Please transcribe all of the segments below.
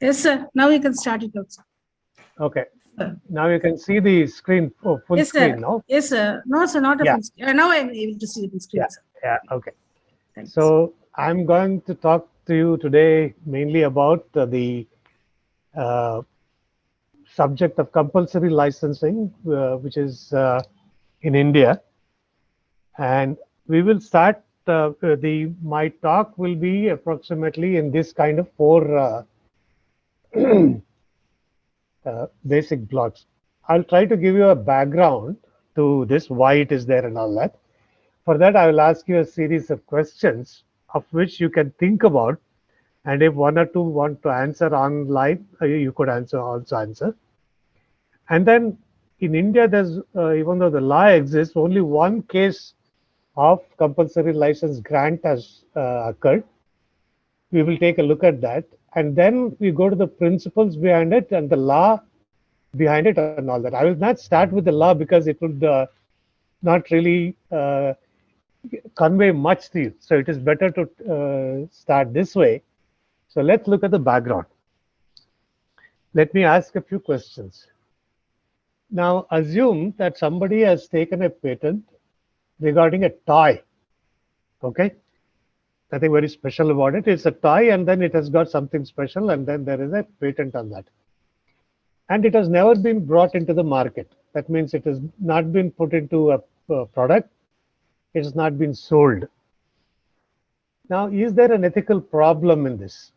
Yes, sir. Now you can start it out, sir. Okay. Now you can see the screen, full Yes, sir. screen now. Yes, sir. No, sir, not a Yeah, full screen. Now I'm able to see the yeah, screen, sir. yeah. Okay. Thank you, sir. So I'm going to talk to you today mainly about the uh, subject of compulsory licensing, which is in India. And we will start. The my talk will be approximately in this kind of four basic blocks. I'll try to give you a background to this, why it is there, and all that. For that, I will ask you a series of questions of which you can think about. And if one or two want to answer on live, you could also answer. And then in India, there's even though the law exists, only one case of compulsory license grant has occurred. We will take a look at that, and then we go to the principles behind it and the law behind it and all that. I will not start with the law because it would not really convey much to you. So it is better to start this way. So let's look at the background. Let me ask a few questions. Now, assume that somebody has taken a patent regarding a toy. Okay, nothing very special about it. It's a toy, and then it has got something special, and then there is a patent on that. And it has never been brought into the market. That means it has not been put into a product. It has not been sold. Now, is there an ethical problem in this?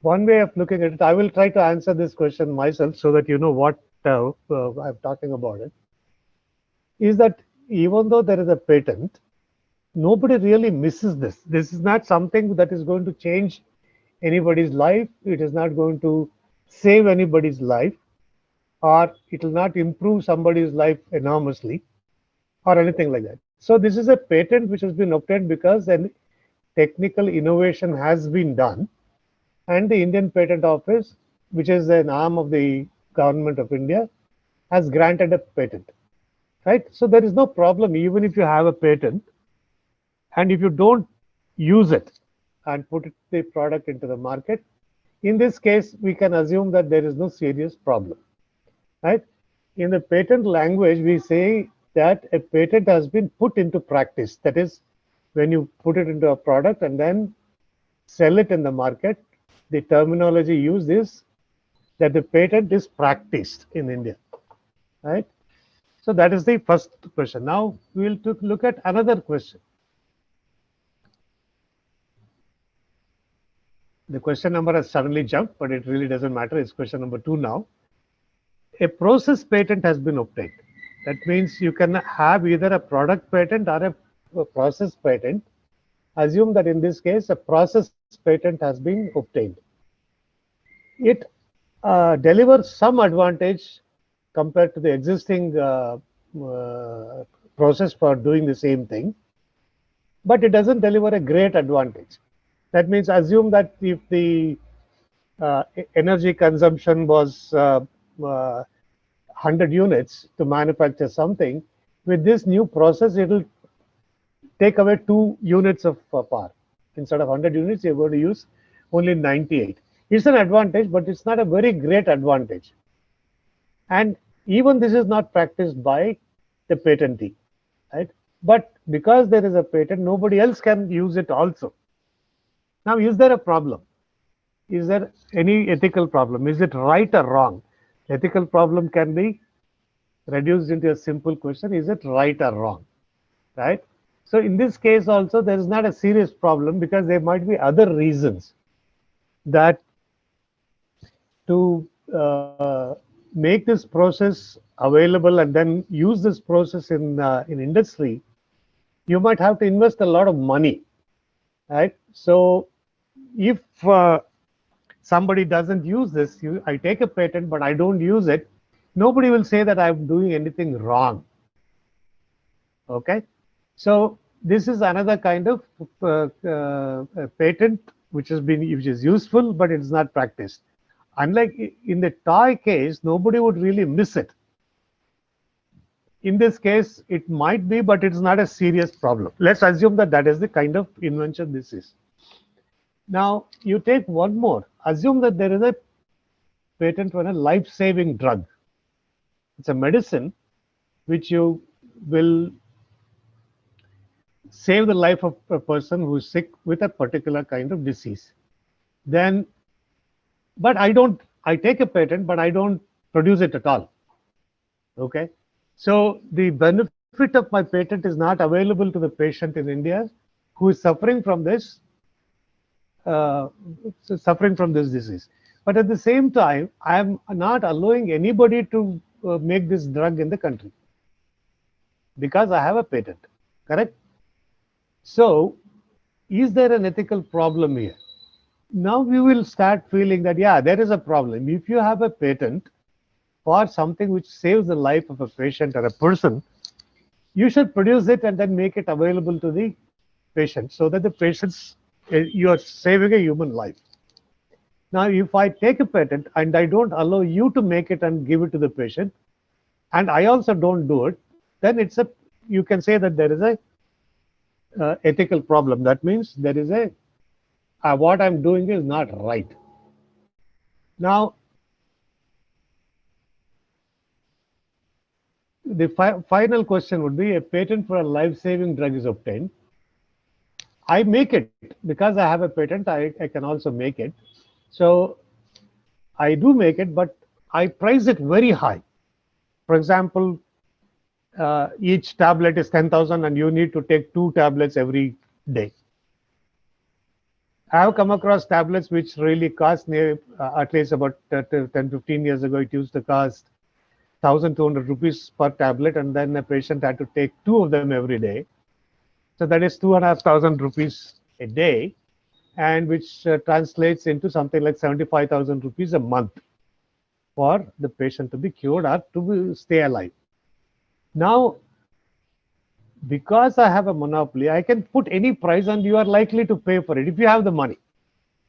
One way of looking at it, I will try to answer this question myself so that you know what I'm talking about it, is that even though there is a patent, nobody really misses this. This is not something that is going to change anybody's life. It is not going to save anybody's life, or it will not improve somebody's life enormously, or anything like that. So this is a patent which has been obtained because an technical innovation has been done, and the Indian Patent Office, which is an arm of the government of India, has granted a patent. Right? So there is no problem even if you have a patent, and if you don't use it and put the product into the market. In this case, we can assume that there is no serious problem. Right? In the patent language, we say that a patent has been put into practice. That is, when you put it into a product and then sell it in the market, the terminology used is that the patent is practiced in India. Right? So that is the first question. Now we will look at another question. The question number has suddenly jumped, but it really doesn't matter. It's question number 2 now. A process patent has been obtained. That means you can have either a product patent or a process patent. Assume that in this case, a process patent has been obtained. It delivers some advantage compared to the existing uh, process for doing the same thing, but it doesn't deliver a great advantage. That means assume that if the energy consumption was 100 units to manufacture something, with this new process, it will take away 2 units of power. Instead of 100 units, you're going to use only 98. It's an advantage, but it's not a very great advantage. And even this is not practiced by the patentee, right? But because there is a patent, nobody else can use it also. Now, is there a problem? Is there any ethical problem? Is it right or wrong? Ethical problem can be reduced into a simple question: is it right or wrong? Right? So in this case also, there is not a serious problem because there might be other reasons that to make this process available and then use this process in industry, you might have to invest a lot of money, right? So if somebody doesn't use this, I take a patent but I don't use it, nobody will say that I'm doing anything wrong. Okay, so this is another kind of patent which is useful, but it's not practiced. Unlike in the toy case, nobody would really miss it. In this case, it might be, but it's not a serious problem. Let's assume that that is the kind of invention this is. Now, you take one more. Assume that there is a patent for a life-saving drug. It's a medicine which you will save the life of a person who is sick with a particular kind of disease. Then, but I take a patent, but I don't produce it at all. Okay. So the benefit of my patent is not available to the patient in India who is suffering from this disease. But at the same time, I am not allowing anybody to make this drug in the country because I have a patent. Correct? So, is there an ethical problem here? Now we will start feeling that, yeah, there is a problem. If you have a patent for something which saves the life of a patient or a person, you should produce it and then make it available to the patient so that the patients, you are saving a human life. Now, if I take a patent and I don't allow you to make it and give it to the patient, and I also don't do it, then you can say that there is a ethical problem. That means there is what I'm doing is not right. Now, the final question would be: a patent for a life-saving drug is obtained. I make it because I have a patent. I can also make it. So I do make it, but I price it very high. For example, each tablet is 10,000 and you need to take 2 tablets every day. I have come across tablets which really cost at least about 10-15 years ago, it used to cost 1,200 rupees per tablet, and then a patient had to take 2 of them every day. So that is 2,500 rupees a day, and which translates into something like 75,000 rupees a month for the patient to be cured or to stay alive. Now, because I have a monopoly, I can put any price and you are likely to pay for it if you have the money,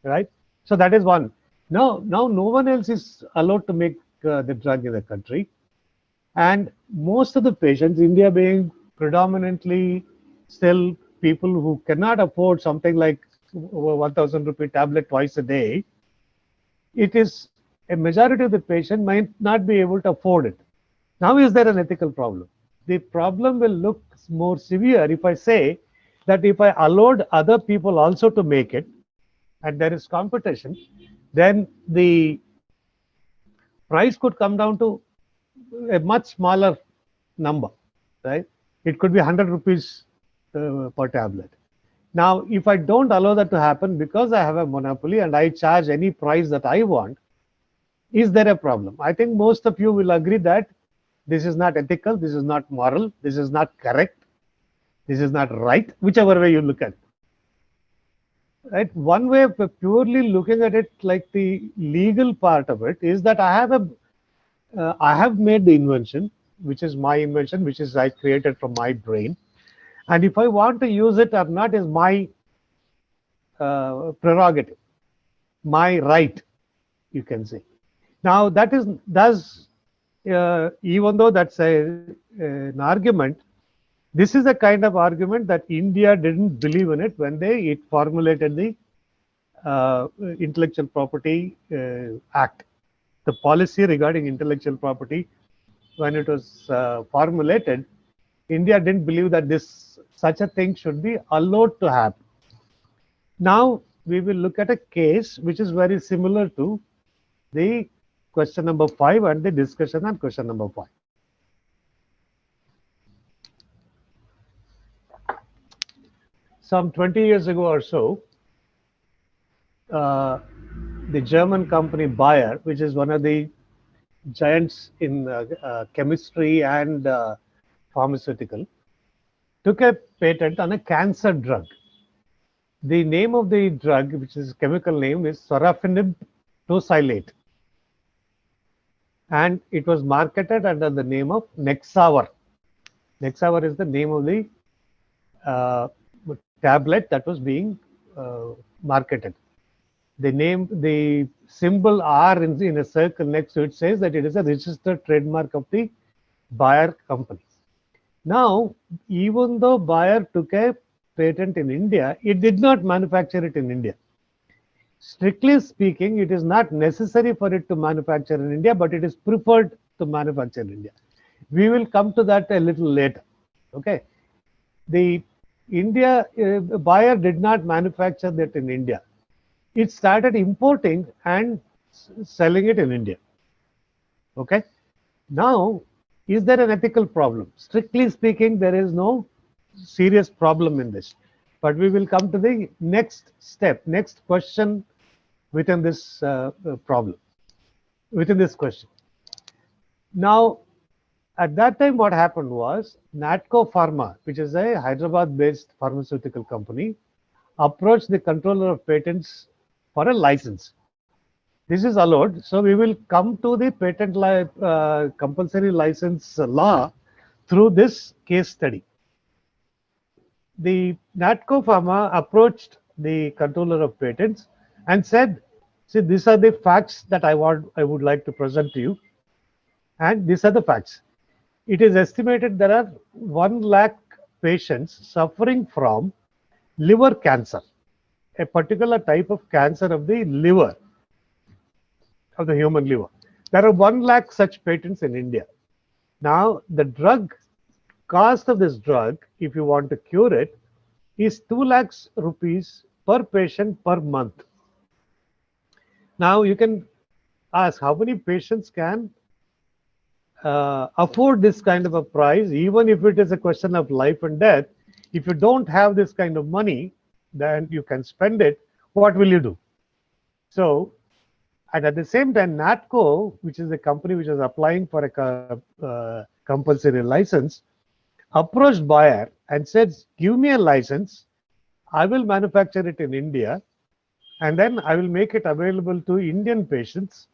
right? So that is one. Now no one else is allowed to make the drug in the country. And most of the patients, India being predominantly still people who cannot afford something like 1,000 rupee tablet twice a day, it is a majority of the patient might not be able to afford it. Now, is there an ethical problem? The problem will look more severe if I say that if I allowed other people also to make it and there is competition, then the price could come down to a much smaller number, right? It could be 100 rupees per tablet. Now, if I don't allow that to happen because I have a monopoly and I charge any price that I want, is there a problem? I think most of you will agree that this is not ethical, this is not moral, this is not correct, this is not right, whichever way you look at it. Right? One way of purely looking at it, like the legal part of it, is that I have made the invention, which is my invention, which is I created from my brain, and if I want to use it or not is my prerogative, my right, you can say. Now that is even though that's an argument, this is a kind of argument that India didn't believe in it when it formulated the Intellectual Property Act. The policy regarding intellectual property, when it was formulated, India didn't believe that such a thing should be allowed to happen. Now we will look at a case which is very similar to the question number 5 and the discussion on question number 5. Some 20 years ago or so, the German company Bayer, which is one of the giants in chemistry and pharmaceutical, took a patent on a cancer drug. The name of the drug, which is chemical name, is sorafenib tosylate. And it was marketed under the name of Nexavar. Nexavar is the name of the tablet that was being marketed. The symbol R in a circle next to it says that it is a registered trademark of the Bayer company. Now, even though Bayer took a patent in India, it did not manufacture it in India. Strictly speaking, it is not necessary for it to manufacture in India, but it is preferred to manufacture in India. We will come to that a little later. Okay. The India Bayer did not manufacture that in India. It started importing and selling it in India. Okay. Now, is there an ethical problem? Strictly speaking, there is no serious problem in this. But we will come to the next step, next question within this problem, within this question. Now, at that time, what happened was Natco Pharma, which is a Hyderabad-based pharmaceutical company, approached the controller of patents for a license. This is allowed. So we will come to the patent compulsory license law through this case study. The Natco Pharma approached the controller of patents and said, see, these are the facts that I would like to present to you. And these are the facts. It is estimated there are 1 lakh patients suffering from liver cancer, a particular type of cancer of the liver, of the human liver. There are 1 lakh such patients in India. Now, the drug cost of this drug, if you want to cure it, is 2 lakhs rupees per patient per month. Now, you can ask how many patients can afford this kind of a price, even if it is a question of life and death. If you don't have this kind of money, then you can spend it. What will you do? So, and at the same time, Natco, which is the company which is applying for a compulsory license, approached Bayer and said, give me a license, I will manufacture it in India, and then I will make it available to Indian patients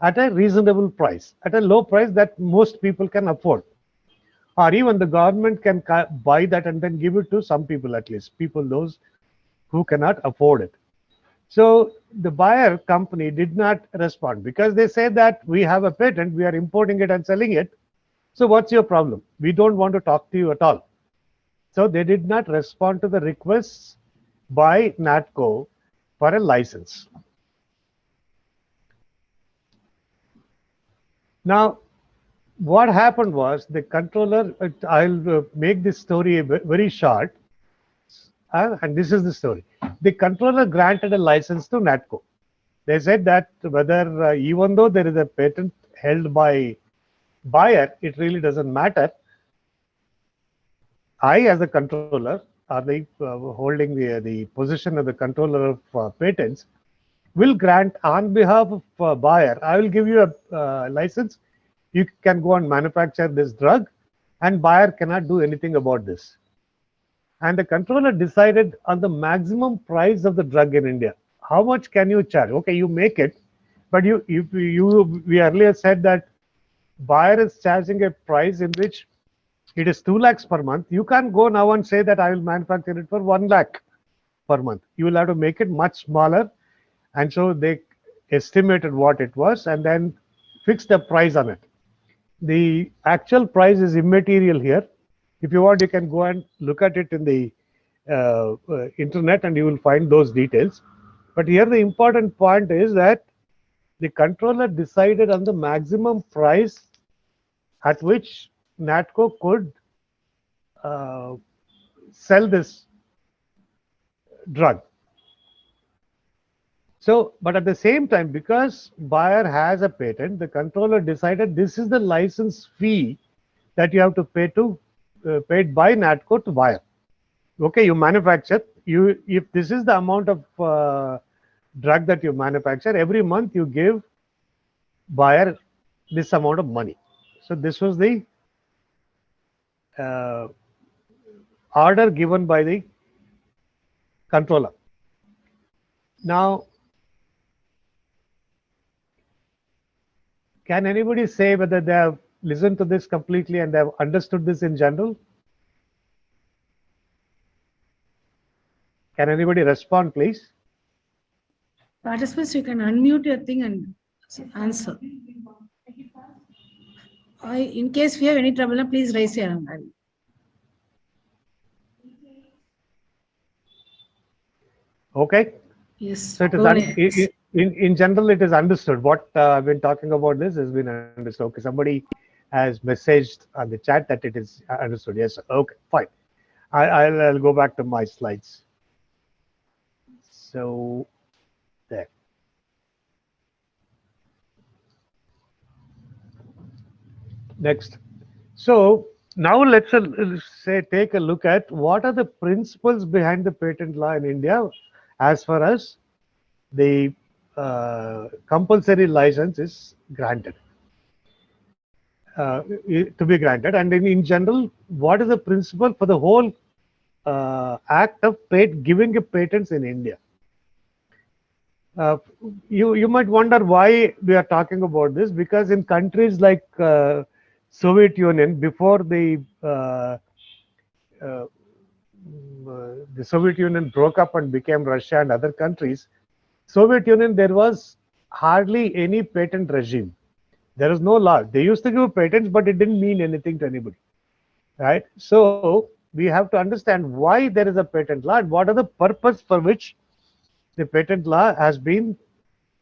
at a reasonable price, at a low price that most people can afford. Or even the government can buy that and then give it to some people, at least, people those who cannot afford it. So the Bayer company did not respond because they say that we have a patent, we are importing it and selling it. So what's your problem? We don't want to talk to you at all. So they did not respond to the requests by Natco for a license. Now, what happened was the controller, I'll make this story very short, and this is the story. The controller granted a license to Natco. They said that whether, even though there is a patent held by Bayer, it really doesn't matter. I, as a controller, or the holding the position of the controller of patents, will grant on behalf of Bayer, I will give you a license. You can go and manufacture this drug, and Bayer cannot do anything about this. And the controller decided on the maximum price of the drug in India. How much can you charge? Okay, you make it, but we earlier said that Bayer is charging a price in which it is 2 lakhs per month. You can't go now and say that I will manufacture it for 1 lakh per month. You will have to make it much smaller. And so they estimated what it was and then fixed a price on it. The actual price is immaterial here. If you want, you can go and look at it in the internet and you will find those details. But here the important point is that the controller decided on the maximum price at which Natco could sell this drug. So, but at the same time, because Bayer has a patent, the controller decided this is the license fee that you have to pay to paid by Natco to Bayer. Okay, you manufacture. If this is the amount of drug that you manufacture, every month you give Bayer this amount of money. So this was the order given by the controller. Now, can anybody say whether they have listened to this completely and they have understood this in general? Can anybody respond, please? Participants, you can unmute your thing and answer. In case we have any trouble, please raise your hand. Okay. Yes. So it is in general, it is understood. What I've been talking about this has been understood. Okay, somebody has messaged on the chat that it is understood. Yes. Okay, fine. I'll go back to my slides. So there. Next. So now let's say take a look at what are the principles behind the patent law in India as far as the compulsory license is granted. To be granted, and in general, what is the principle for the whole act of giving a patents in India? Uh, you might wonder why we are talking about this, because in countries like Soviet Union before uh, the Soviet Union broke up and became Russia and other countries, Soviet Union, there was hardly any patent regime. There was no law. They used to give patents, but it didn't mean anything to anybody, right? So we have to understand why there is a patent law and what are the purpose for which the patent law has been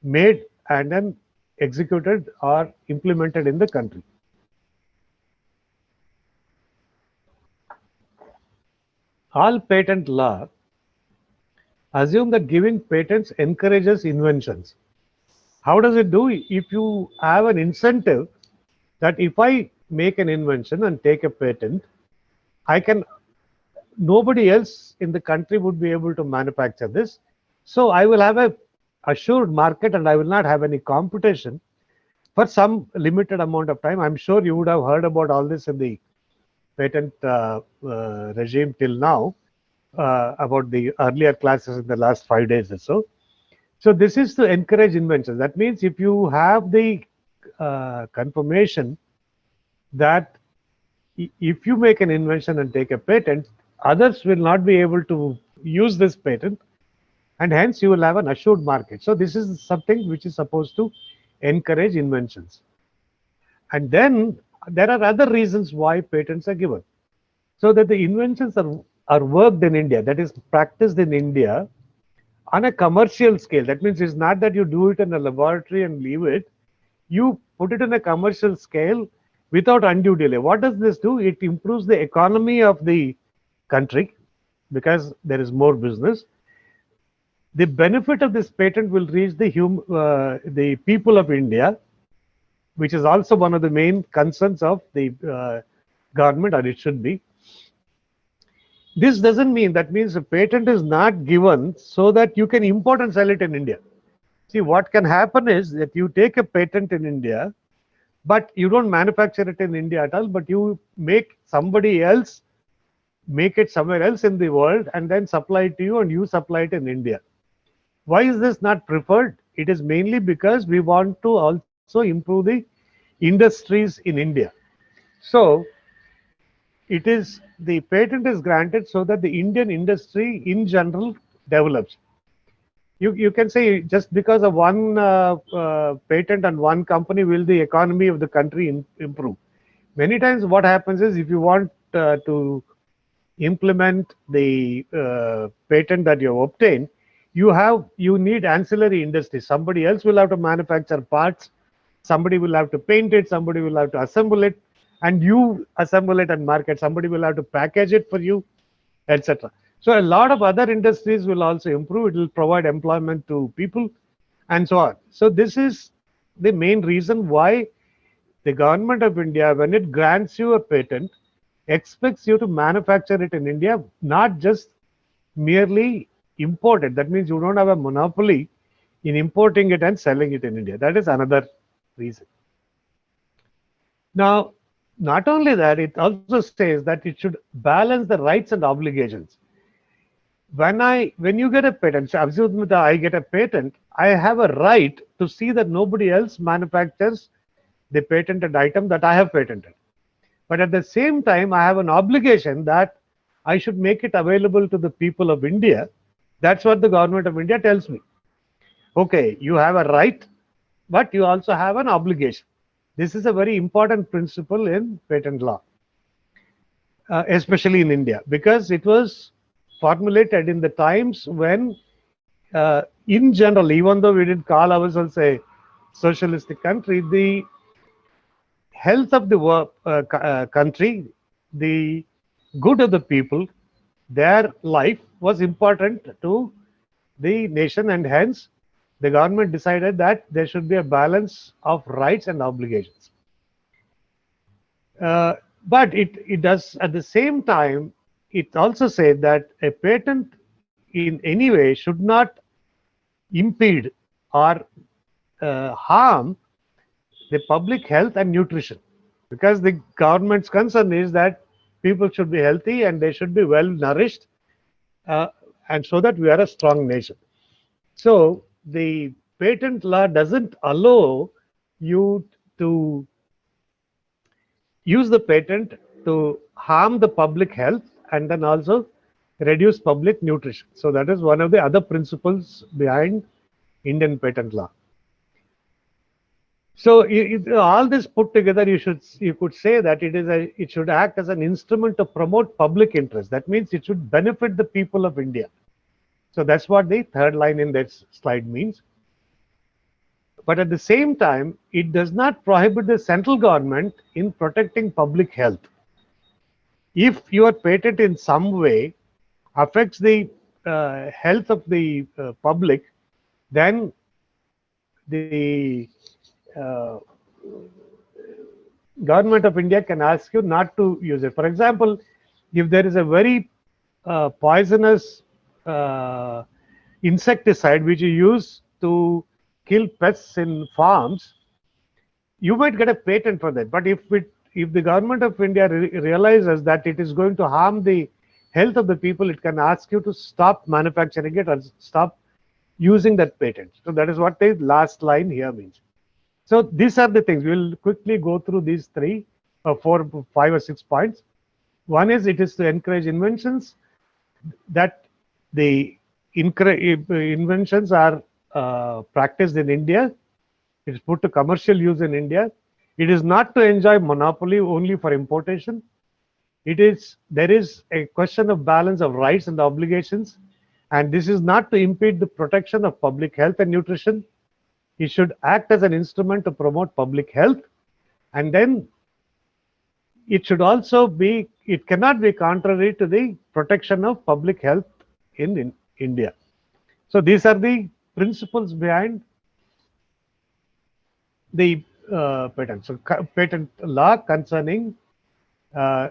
made and then executed or implemented in the country. All patent law assume that giving patents encourages inventions. How does it do? If you have an incentive that if I make an invention and take a patent, I can, nobody else in the country would be able to manufacture this. So I will have a assured market and I will not have any competition for some limited amount of time. I'm sure you would have heard about all this in the patent regime till now, about the earlier classes in the last 5 days or so. So this is to encourage inventions. That means if you have the confirmation that if you make an invention and take a patent, others will not be able to use this patent, and hence you will have an assured market. So this is something which is supposed to encourage inventions. And then there are other reasons why patents are given. So that the inventions are worked in India, that is practiced in India on a commercial scale. That means it's not that you do it in a laboratory and leave it. You put it in a commercial scale without undue delay. What does this do? It improves the economy of the country because there is more business. The benefit of this patent will reach the people of India, which is also one of the main concerns of the government, or it should be. This doesn't mean, that means a patent is not given so that you can import and sell it in India. See, what can happen is that you take a patent in India, but you don't manufacture it in India at all, but you make somebody else make it somewhere else in the world and then supply it to you, and you supply it in India. Why is this not preferred? It is mainly because we want to also improve the industries in India. So it is, the patent is granted so that the Indian industry in general develops. You can say just because of one patent and one company will the economy of the country improve. Many times what happens is, if you want to implement the patent that you have obtained, you need ancillary industry. Somebody else will have to manufacture parts, somebody will have to paint it, somebody will have to assemble it, and you assemble it and market. Somebody will have to package it for you, etc. So a lot of other industries will also improve. It will provide employment to people and so on. So this is the main reason why the government of India, when it grants you a patent, expects you to manufacture it in India, not just merely import it. That means you don't have a monopoly in importing it and selling it in India. That is another reason. Now, not only that, it also says that it should balance the rights and obligations. When you get a patent, so assume that I get a patent, I have a right to see that nobody else manufactures the patented item that I have patented. But at the same time, I have an obligation that I should make it available to the people of India. That's what the government of India tells me. Okay, you have a right, but you also have an obligation. This is a very important principle in patent law, especially in India, because it was formulated in the times when in general, even though we didn't call ourselves a socialistic country, the health of the country, the good of the people, their life was important to the nation, and hence the government decided that there should be a balance of rights and obligations. But it does at the same time, it also said that a patent in any way should not impede or harm the public health and nutrition, because the government's concern is that people should be healthy and they should be well nourished, uh, and so that we are a strong nation. So the patent law doesn't allow you to use the patent to harm the public health and then also reduce public nutrition. So that is one of the other principles behind Indian patent law. So all this put together, you could say that it should act as an instrument to promote public interest. That means it should benefit the people of India. So that's what the third line in that slide means. But at the same time, it does not prohibit the central government in protecting public health. If your patent in some way affects the health of the public, then the uh, government of India can ask you not to use it. For example, if there is a very poisonous insecticide which you use to kill pests in farms, you might get a patent for that. But if the government of India realizes that it is going to harm the health of the people, it can ask you to stop manufacturing it or stop using that patent. So that is what the last line here means. So these are the things. We'll quickly go through these three, 4, 5 or 6 points. One is it is to encourage inventions, that the inventions are practiced in India. It is put to commercial use in India. It is not to enjoy monopoly only for importation. There is a question of balance of rights and obligations, and this is not to impede the protection of public health and nutrition. It should act as an instrument to promote public health, and then it should also be, it cannot be contrary to the protection of public health in India. So these are the principles behind the patent. So patent law concerning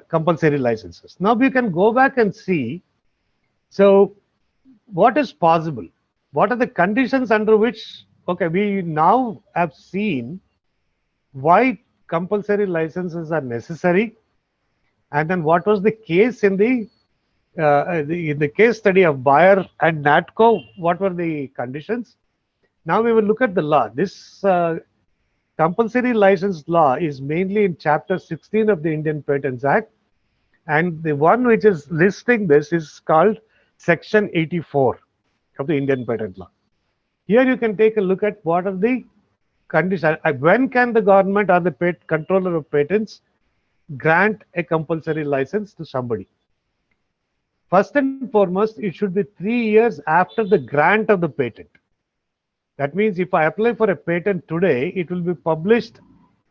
compulsory licenses. Now we can go back and see, so what is possible? What are the conditions under which, okay, we now have seen why compulsory licenses are necessary, and then what was the case in the case study of Bayer and Natco, what were the conditions? Now we will look at the law. This compulsory license law is mainly in chapter 16 of the Indian Patents Act, and the one which is listing this is called section 84 of the Indian Patent Law. Here you can take a look at what are the conditions. When can the government or the controller of patents grant a compulsory license to somebody? First and foremost, it should be 3 years after the grant of the patent. That means if I apply for a patent today, it will be published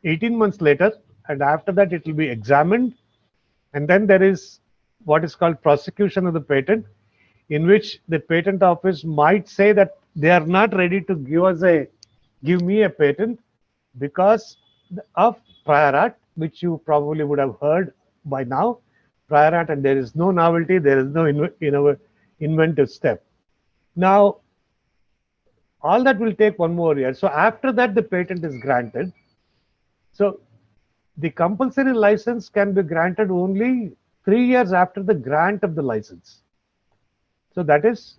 18 months later, and after that it will be examined, and then there is what is called prosecution of the patent, in which the patent office might say that they are not ready to give me a patent because of prior art, which you probably would have heard by now. Prior art, and there is no novelty, there is no inventive step. Now, all that will take 1 more year. So after that, the patent is granted. So the compulsory license can be granted only 3 years after the grant of the license. So that is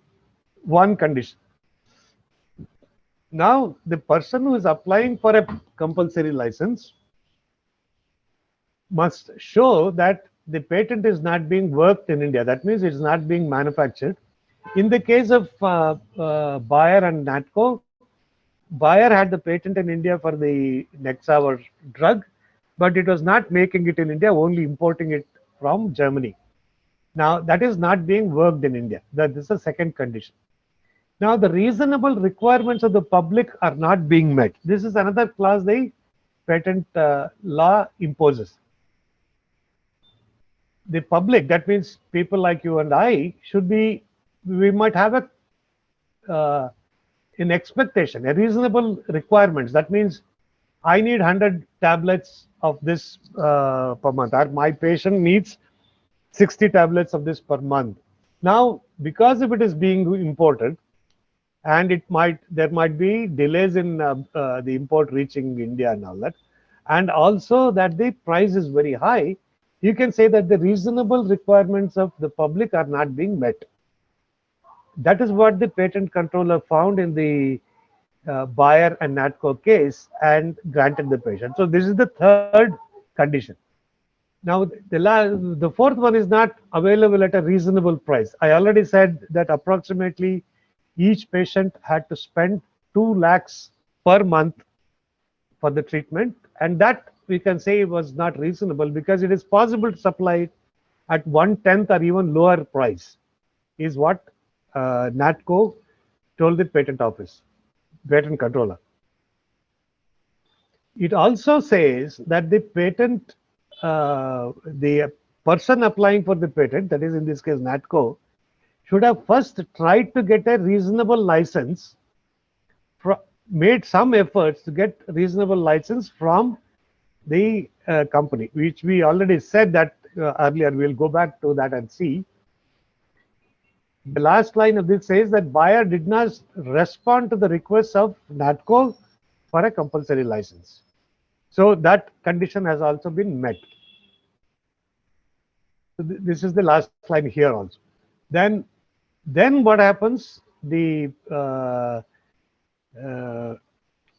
one condition. Now, the person who is applying for a compulsory license must show that the patent is not being worked in India. That means it's not being manufactured. In the case of Bayer and Natco, Bayer had the patent in India for the Nexavar drug, but it was not making it in India, only importing it from Germany. Now, that is not being worked in India. This is the second condition. Now, the reasonable requirements of the public are not being met. This is another clause the patent law imposes. The public, that means people like you and I, should be, we might have uh, an expectation, a reasonable requirements. That means I need 100 tablets of this per month, or my patient needs 60 tablets of this per month. Now, because if it is being imported, and there might be delays in the import reaching India and all that, and also that the price is very high, you can say that the reasonable requirements of the public are not being met. That is what the patent controller found in the Bayer and Natco case and granted the patent. So this is the third condition. Now, the fourth one is not available at a reasonable price. I already said that approximately each patient had to spend 2 lakhs per month for the treatment, and that we can say was not reasonable because it is possible to supply it at 1/10 or even lower price, is what NATCO told the patent office, patent controller. It also says that the person applying for the patent, that is in this case NATCO, should have first tried to get a reasonable license, made some efforts to get reasonable license from the company, which we already said that earlier. We'll go back to that and see. The last line of this says that Bayer did not respond to the request of NATCO for a compulsory license. So that condition has also been met. So this is the last line here also. Then what happens? The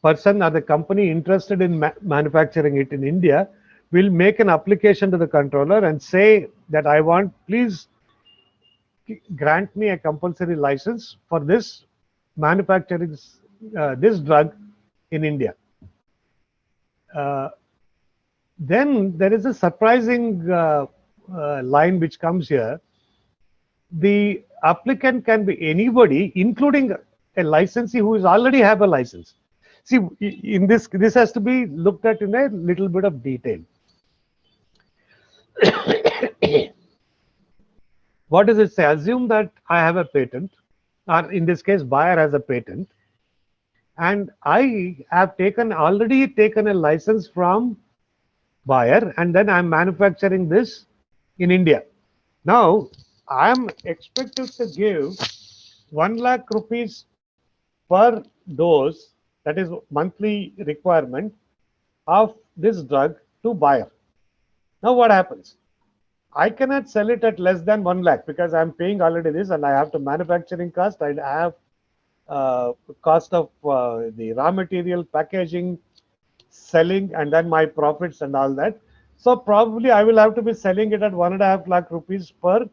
person or the company interested in manufacturing it in India will make an application to the controller and say that I want, please grant me a compulsory license for this manufacturing this drug in India. Then there is a surprising line which comes here. The applicant can be anybody, including a licensee who is already have a license. See, in this has to be looked at in a little bit of detail. What does it say? Assume that I have a patent, or in this case, Bayer has a patent, and I have already taken a license from Bayer, and then I'm manufacturing this in India. Now, I am expected to give 1 lakh rupees per dose, that is monthly requirement of this drug to Bayer. Now, what happens? I cannot sell it at less than 1 lakh because I'm paying already this, and I have to manufacturing cost. I have cost of the raw material, packaging, selling, and then my profits and all that. So probably I will have to be selling it at 1.5 lakh rupees per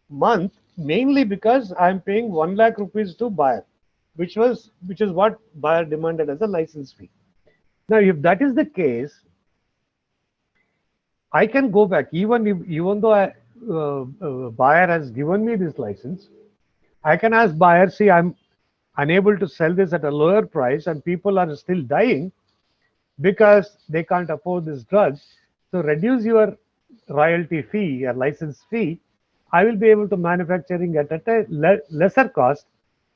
month, mainly because I'm paying 1 lakh rupees to Bayer, which is what Bayer demanded as a license fee. Now, if that is the case, I can go back, even though Bayer has given me this license, I can ask Bayer, see, I'm unable to sell this at a lower price and people are still dying because they can't afford this drug. So reduce your royalty fee, your license fee. I will be able to manufacturing it at a lesser cost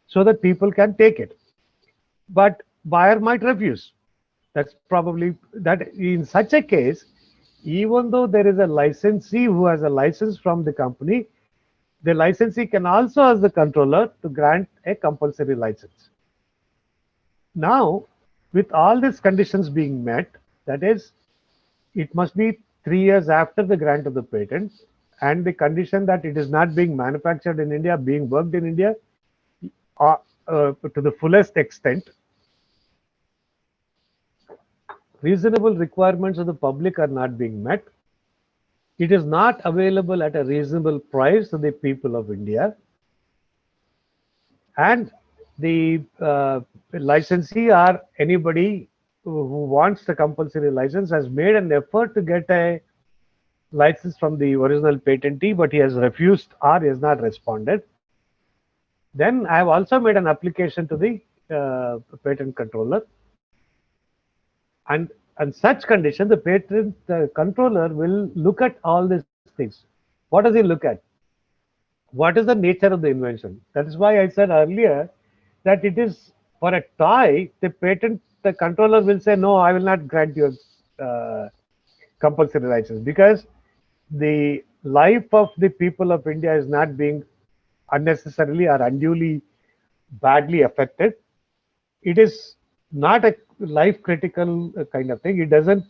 so that people can take it. But Bayer might refuse. That's probably that in such a case, even though there is a licensee who has a license from the company, the licensee can also ask the controller to grant a compulsory license. Now, with all these conditions being met, that is, it must be 3 years after the grant of the patent, and the condition that it is not being manufactured in India, being worked in India to the fullest extent. Reasonable requirements of the public are not being met. It is not available at a reasonable price to the people of India. And the licensee or anybody who wants the compulsory license has made an effort to get a license from the original patentee, but he has refused or he has not responded. Then I have also made an application to the patent controller, and such condition, the patent controller will look at all these things. What does he look at? What is the nature of the invention? That is why I said earlier that it is for a toy, the controller will say, no, I will not grant you uh, compulsory license, because the life of the people of India is not being unnecessarily or unduly badly affected. It is not a life critical kind of thing. It doesn't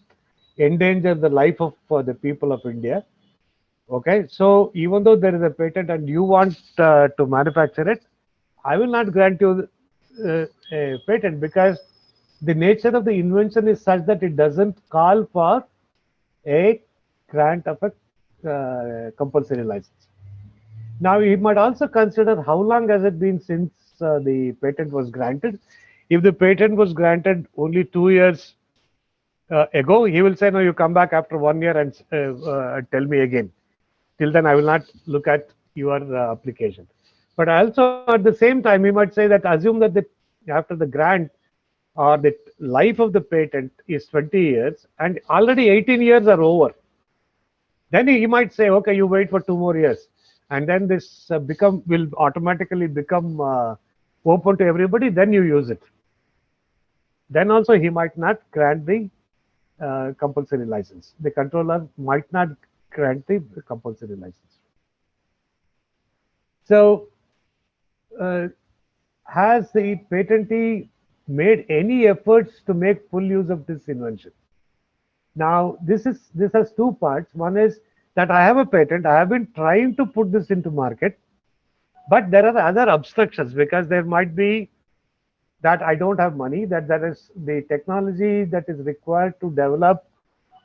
endanger the life of the people of India. Okay, so even though there is a patent and you want to manufacture it, I will not grant you a patent, because the nature of the invention is such that it doesn't call for a grant of a compulsory license. Now, you might also consider how long has it been since the patent was granted. If the patent was granted only 2 years ago, he will say, no, you come back after 1 year and tell me again. Till then, I will not look at your application. But also at the same time, we might say that assume that after the grant or the life of the patent is 20 years and already 18 years are over. Then he might say, okay, you wait for 2 more years, and then this will automatically become open to everybody. Then you use it. Then also he might not grant the compulsory license. The controller might not grant the compulsory license. So, has the patentee made any efforts to make full use of this invention? Now, this has two parts. One is that I have a patent. I have been trying to put this into market, but there are other obstructions, because there might be that I don't have money, that there is the technology that is required to develop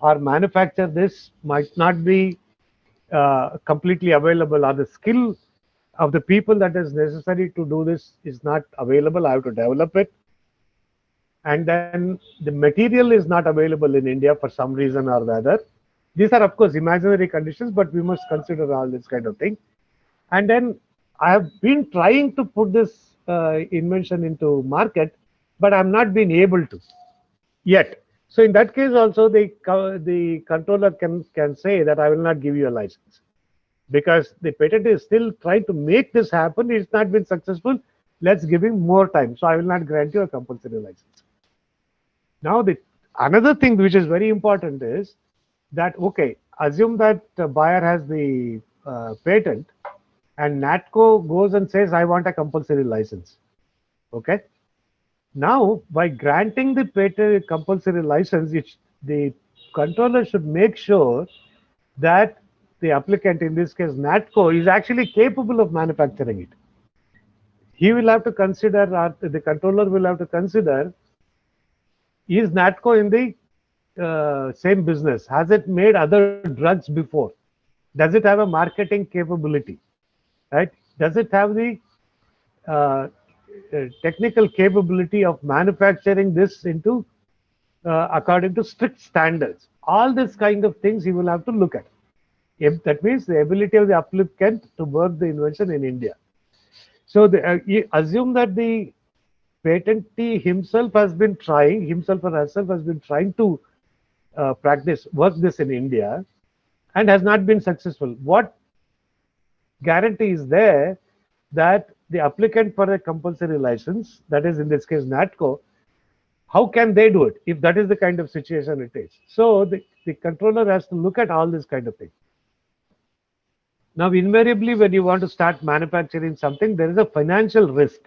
or manufacture this might not be completely available, or the skill of the people that is necessary to do this is not available. I have to develop it. And then the material is not available in India for some reason or the other. These are, of course, imaginary conditions, but we must consider all this kind of thing. And then I have been trying to put this invention into market, but I'm not been able to yet. So in that case, also the controller can say that I will not give you a license, because the patent is still trying to make this happen. It's not been successful. Let's give him more time. So I will not grant you a compulsory license. Now, another thing which is very important is that, okay, assume that the buyer has the patent and NATCO goes and says, I want a compulsory license. Okay. Now, by granting the patent compulsory license, the controller should make sure that the applicant, in this case NATCO, is actually capable of manufacturing it. He will have to consider, or the controller will have to consider, is NATCO in the same business? Has it made other drugs before? Does it have a marketing capability? Right? Does it have the technical capability of manufacturing this into according to strict standards? All this kind of things you will have to look at. If that means the ability of the applicant to work the invention in India. So assume that the patentee himself or herself has been trying to work this in India and has not been successful. What guarantee is there that the applicant for a compulsory license, that is in this case NATCO, how can they do it if that is the kind of situation it is? So the controller has to look at all this kind of thing. Now, invariably, when you want to start manufacturing something, there is a financial risk,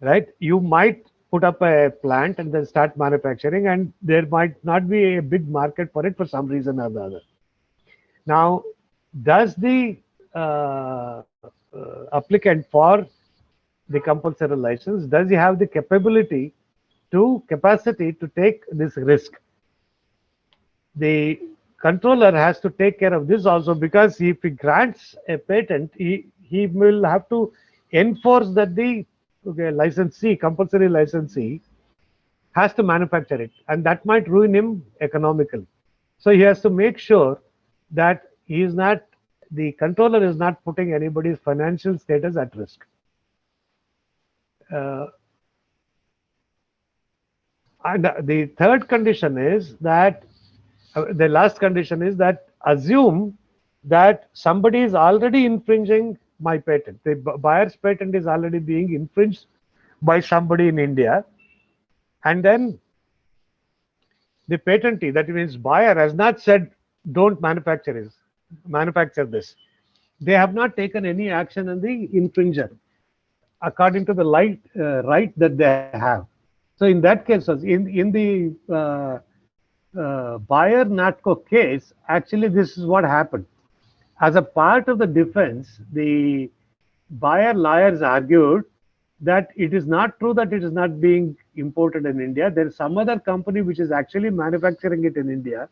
right? You might put up a plant and then start manufacturing, and there might not be a big market for it for some reason or the other. Now, does the applicant for the compulsory license, does he have the capacity to take this risk? The controller has to take care of this also, because if he grants a patent, he will have to enforce that the licensee, compulsory licensee, has to manufacture it, and that might ruin him economically. So he has to make sure that the controller is not putting anybody's financial status at risk. uh, and the third condition is that the last condition is that assume that somebody is already infringing my patent. The buyer's patent is already being infringed by somebody in India, and then the patentee, that means buyer, has not said don't manufacture this. They have not taken any action on the infringer according to the right that they have. So in that case, in the Bayer Natco case, actually this is what happened. As a part of the defense, the Bayer lawyers argued that it is not true that it is not being imported in India. There is some other company which is actually manufacturing it in India.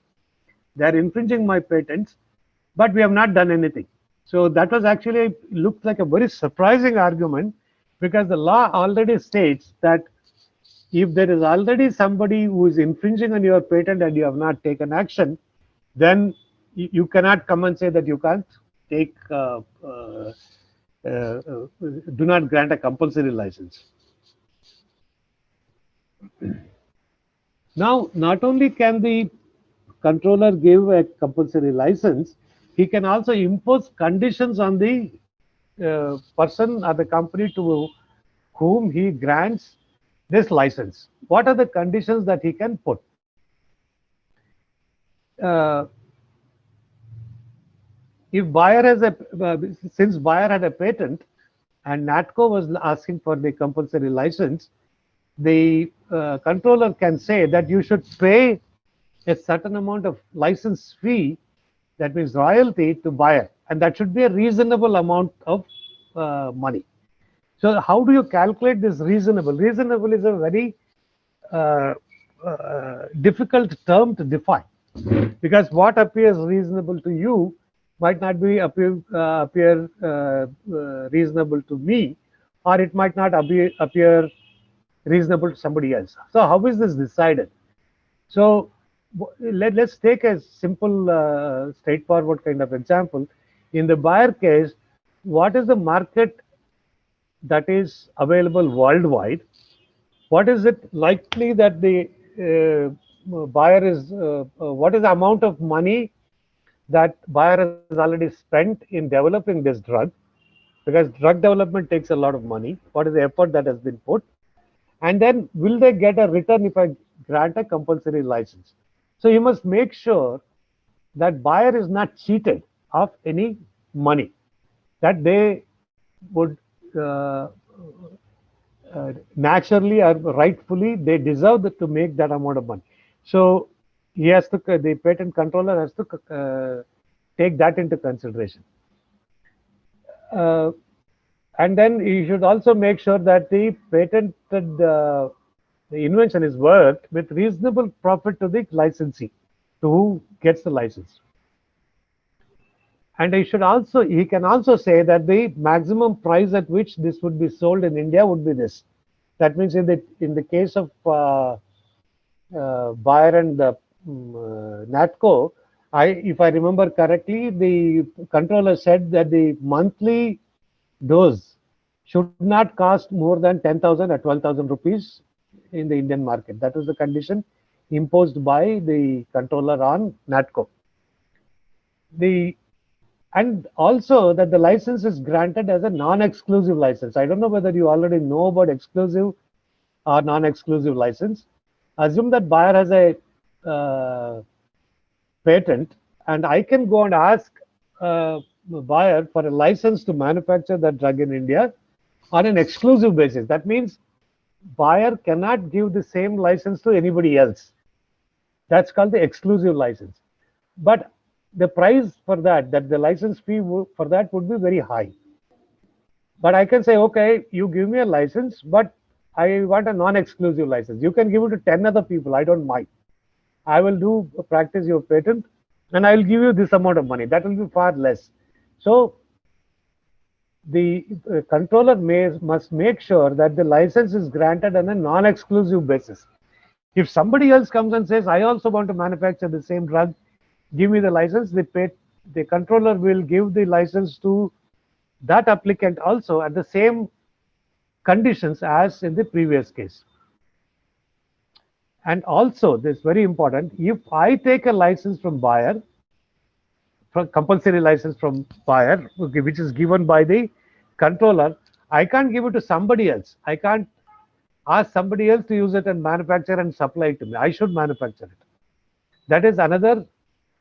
They are infringing my patents, but we have not done anything. So that was actually looked like a very surprising argument, because the law already states that if there is already somebody who is infringing on your patent and you have not taken action, then you cannot come and say that you can't take do not grant a compulsory license. Now, not only can the controller give a compulsory license, he can also impose conditions on the person or the company to whom he grants this license. What are the conditions that he can put? If buyer has since buyer had a patent and Natco was asking for the compulsory license, the controller can say that you should pay a certain amount of license fee, that means royalty, to buyer, and that should be a reasonable amount of money. So how do you calculate this reasonable? Reasonable is a very difficult term to define, because what appears reasonable to you might not be appear reasonable to me, or it might not appear reasonable to somebody else. So how is this decided? So let's take a simple, straightforward kind of example. In the buyer case, what is the market that is available worldwide? What is it likely that the buyer is, what is the amount of money that buyer has already spent in developing this drug? Because drug development takes a lot of money. What is the effort that has been put? And then will they get a return if I grant a compulsory license? So you must make sure that buyer is not cheated of any money, that they would naturally or rightfully they deserve to make that amount of money. So he has to, the patent controller has to take that into consideration. And then you should also make sure that the patented the invention is worked with reasonable profit to the licensee, to who gets the license. And he can also say that the maximum price at which this would be sold in India would be this. That means in the case of Bayer and Natco, if I remember correctly, the controller said that the monthly dose should not cost more than 10,000 or 12,000 rupees in the Indian market. That was the condition imposed by the controller on Natco. And also that the license is granted as a non-exclusive license. I don't know whether you already know about exclusive or non-exclusive license. Assume that buyer has a patent, and I can go and ask buyer for a license to manufacture that drug in India on an exclusive basis. That means buyer cannot give the same license to anybody else. That's called the exclusive license. But the price for that the license fee for that would be very high. But I can say, okay, you give me a license, but I want a non-exclusive license. You can give it to 10 other people. I don't mind. I will practice your patent, and I will give you this amount of money. That will be far less. So the controller must make sure that the license is granted on a non-exclusive basis. If somebody else comes and says, I also want to manufacture the same drug, give me the license, the controller will give the license to that applicant also at the same conditions as in the previous case. And also, this is very important, if I take a license from buyer, from compulsory license from buyer, okay, which is given by the controller, I can't give it to somebody else. I can't ask somebody else to use it and manufacture and supply it to me. I should manufacture it. That is another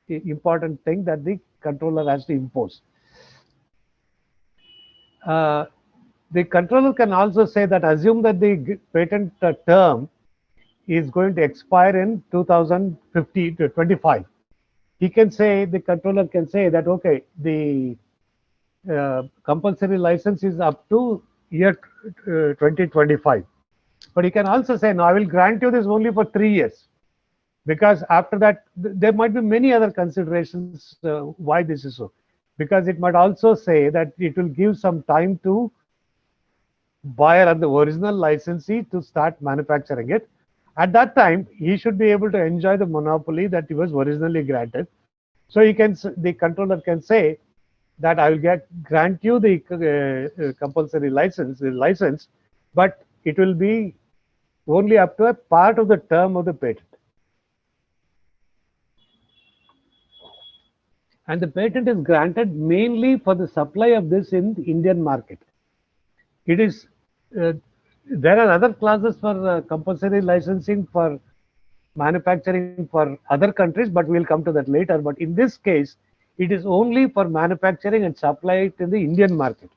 important thing that the controller has to impose. The controller can also say that assume that the patent term is going to expire in 2050 to 25. He can say, the controller can say that, okay, the compulsory license is up to year 2025. But he can also say, no, I will grant you this only for 3 years. Because after that, there might be many other considerations why this is so. Because it might also say that it will give some time to buyer and the original licensee to start manufacturing it. At that time, he should be able to enjoy the monopoly that he was originally granted. So he can, the controller can say that I will grant you the compulsory license, but it will be only up to a part of the term of the patent. And the patent is granted mainly for the supply of this in the Indian market. It is there are other clauses for compulsory licensing for manufacturing for other countries, but we'll come to that later. But in this case, it is only for manufacturing and supply it in the Indian market.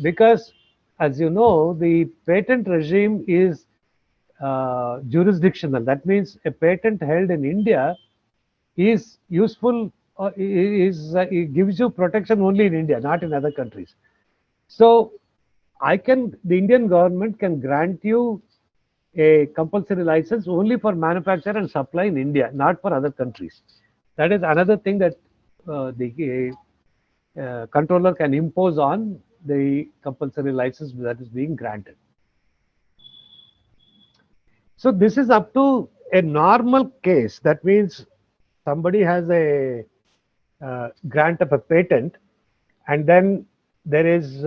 Because, as you know, the patent regime is jurisdictional. That means a patent held in India is useful, it gives you protection only in India, not in other countries. So the Indian government can grant you a compulsory license only for manufacture and supply in India, not for other countries. That is another thing that the controller can impose on the compulsory license that is being granted. So this is up to a normal case. That means somebody has a grant of a patent, and then there is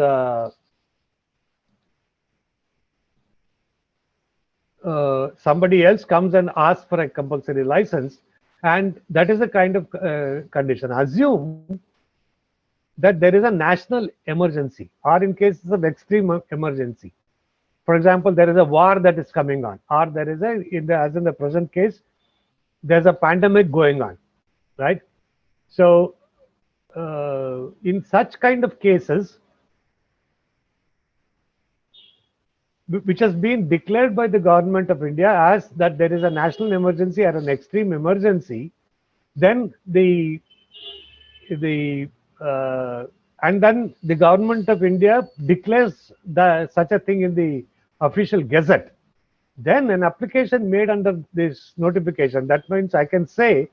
somebody else comes and asks for a compulsory license, and that is a kind of condition. Assume that there is a national emergency, or in cases of extreme emergency. For example, there is a war that is coming on, or there is as in the present case, there's a pandemic going on, right? So in such kind of cases, which has been declared by the government of India as that there is a national emergency or an extreme emergency, then and then the government of India declares such a thing in the official gazette. Then an application made under this notification, that means I can say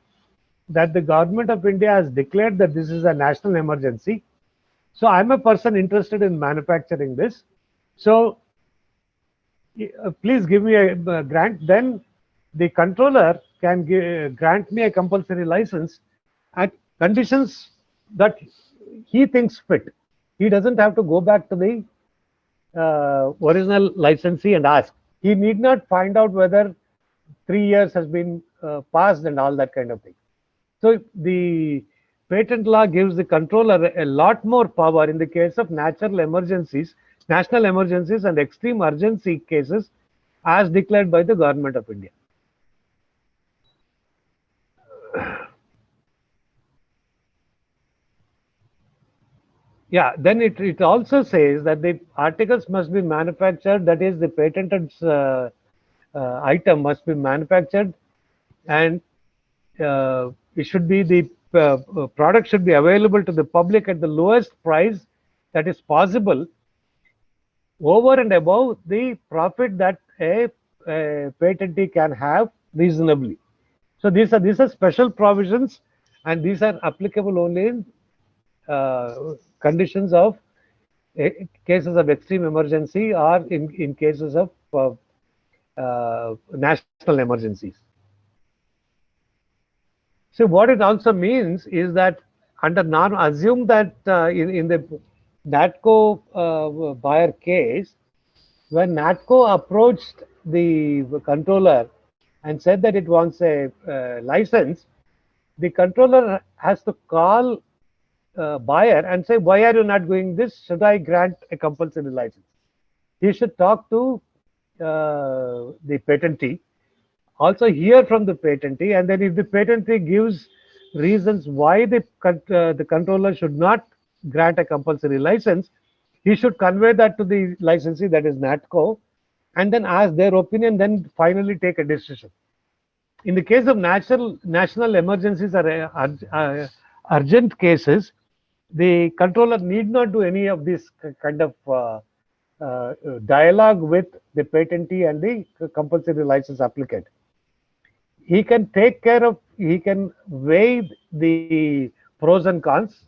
that the government of India has declared that this is a national emergency. So I'm a person interested in manufacturing this. So please give me a grant. Then the controller can grant me a compulsory license at conditions that he thinks fit. He doesn't have to go back to the original licensee and ask. He need not find out whether 3 years has been passed and all that kind of thing. So the patent law gives the controller a lot more power in the case of natural emergencies, national emergencies and extreme urgency cases as declared by the government of India. Yeah, then it also says that the articles must be manufactured, that is the patented item must be manufactured, and it should be the product should be available to the public at the lowest price that is possible, over and above the profit that a patentee can have reasonably. So these are special provisions, and these are applicable only in conditions of cases of extreme emergency or in cases of national emergencies. So what it also means is that under assume that in the NATCO buyer case, when NATCO approached the controller and said that it wants a license, the controller has to call buyer and say, why are you not doing this? Should I grant a compulsory license? He should talk to the patentee, also hear from the patentee, and then if the patentee gives reasons why the controller should not grant a compulsory license, he should convey that to the licensee, that is NATCO, and then ask their opinion, then finally take a decision. In the case of national emergencies or urgent cases, the controller need not do any of this kind of dialogue with the patentee and the compulsory license applicant. He can take care of, he can weigh the pros and cons,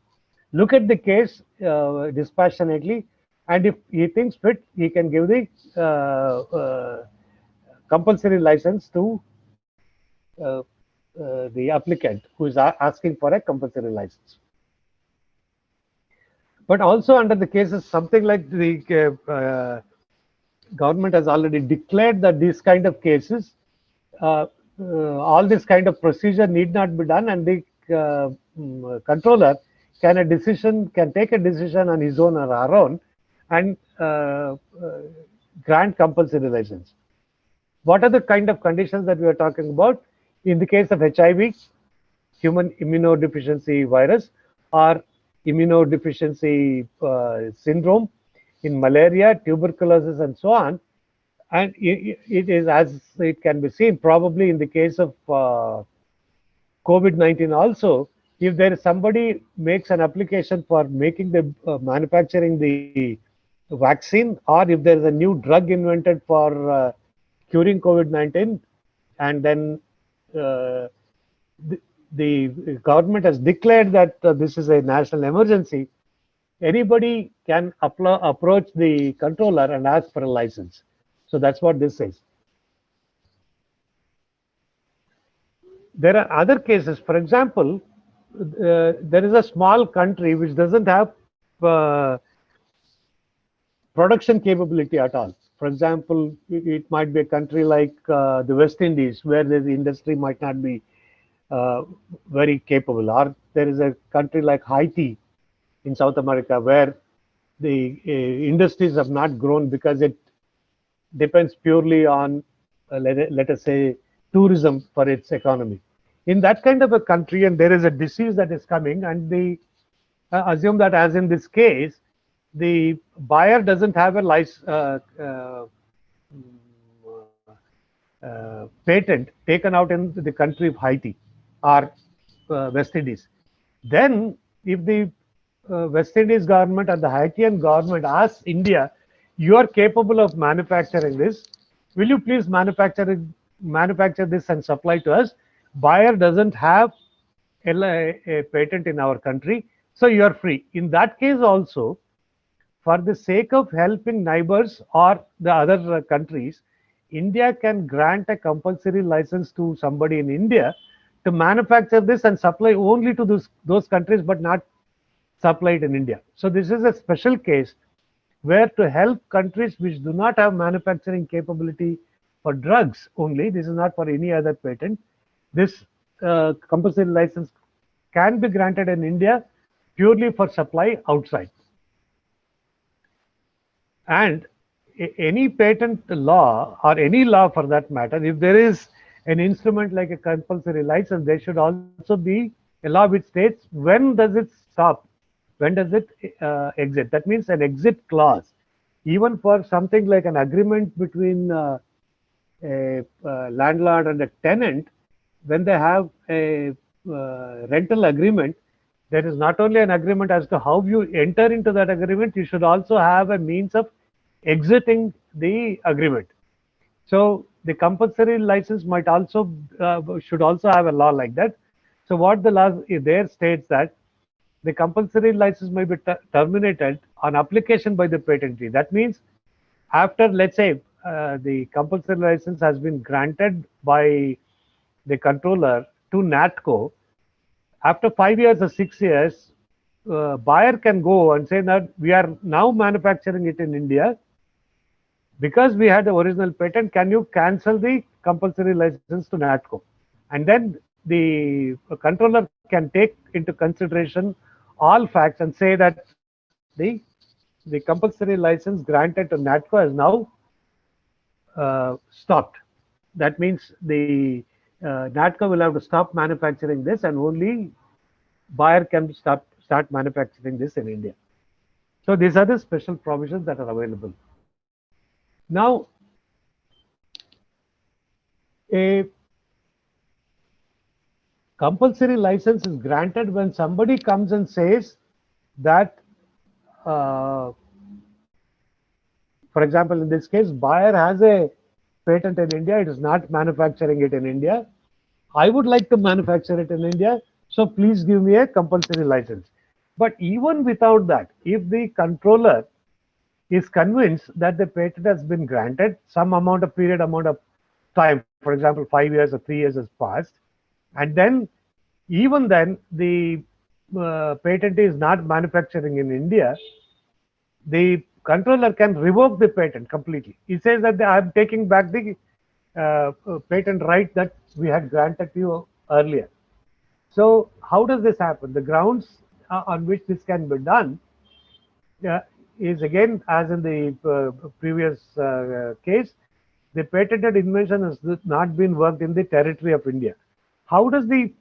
look at the case dispassionately, and if he thinks fit, he can give the compulsory license to uh, the applicant who is asking for a compulsory license. But also under the cases, something like the government has already declared that these kind of cases, uh, all this kind of procedure need not be done, and the controller can take a decision on his own or her own, and grant compulsory license. What are the kind of conditions that we are talking about? In the case of HIV, human immunodeficiency virus, or immunodeficiency syndrome, in malaria, tuberculosis, and so on. And it is, as it can be seen, probably in the case of COVID-19 also, if there is somebody makes an application for making the manufacturing the vaccine, or if there is a new drug invented for curing COVID-19, and then uh, the government has declared that this is a national emergency, anybody can approach the controller and ask for a license. So that's what this says. There are other cases. For example, there is a small country which doesn't have production capability at all. For example, it might be a country like the West Indies, where the industry might not be uh, very capable, or there is a country like Haiti in South America, where the industries have not grown because it depends purely on, let us say, tourism for its economy. In that kind of a country, and there is a disease that is coming, and the assume that, as in this case, the buyer doesn't have a patent taken out in the country of Haiti or West Indies. Then, if the West Indies government and the Haitian government asks India, you are capable of manufacturing this, will you please manufacture this and supply to us? Buyer doesn't have a patent in our country, so you are free. In that case also, for the sake of helping neighbors or the other countries, India can grant a compulsory license to somebody in India to manufacture this and supply only to those countries, but not supply it in India. So this is a special case where, to help countries which do not have manufacturing capability for drugs only, this is not for any other patent, this compulsory license can be granted in India purely for supply outside. And any patent law, or any law for that matter, if there is an instrument like a compulsory license, there should also be a law which states when does it stop, when does it exit. That means an exit clause. Even for something like an agreement between a landlord and a tenant, when they have a rental agreement, there is not only an agreement as to how you enter into that agreement, you should also have a means of exiting the agreement. So the compulsory license might also should also have a law like that. So what the law there states that the compulsory license may be terminated on application by the patentee. That means, after, let's say, the compulsory license has been granted by the controller to NATCO, after 5 years or 6 years, buyer can go and say that we are now manufacturing it in India. because we had the original patent, can you cancel the compulsory license to NATCO? And then the controller can take into consideration all facts and say that the compulsory license granted to NATCO has now stopped. That means the NATCO will have to stop manufacturing this, and only buyer can start manufacturing this in India. So these are the special provisions that are available. Now, a compulsory license is granted when somebody comes and says that, for example, in this case, buyer has a patent in India, it is not manufacturing it in India. I would like to manufacture it in India, so please give me a compulsory license. But even without that, if the controller is convinced that the patent has been granted, some amount of time, for example, 5 years or 3 years has passed, and then even then the patentee is not manufacturing in India, the controller can revoke the patent completely. He says that I'm taking back the patent right that we had granted to you earlier. So how does this happen? The grounds on which this can be done is, again, as in the previous case, the patented invention has not been worked in the territory of India. How does the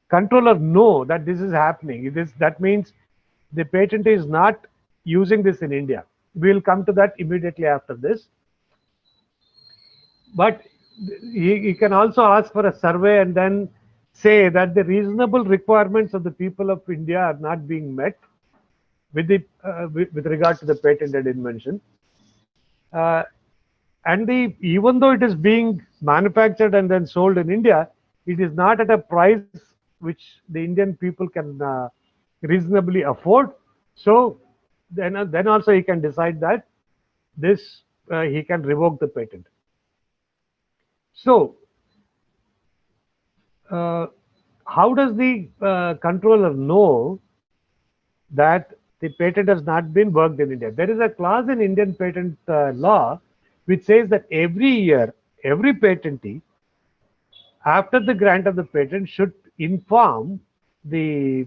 controller know that this is happening? That means the patent is not using this in India. We'll come to that immediately after this. But he can also ask for a survey and then say that the reasonable requirements of the people of India are not being met with regard to the patented invention. And even though it is being manufactured and then sold in India, it is not at a price which the Indian people can reasonably afford. So then also he can decide that this he can revoke the patent. So how does the controller know that the patent has not been worked in India? There is a clause in Indian patent law which says that every year, every patentee, after the grant of the patent, should inform the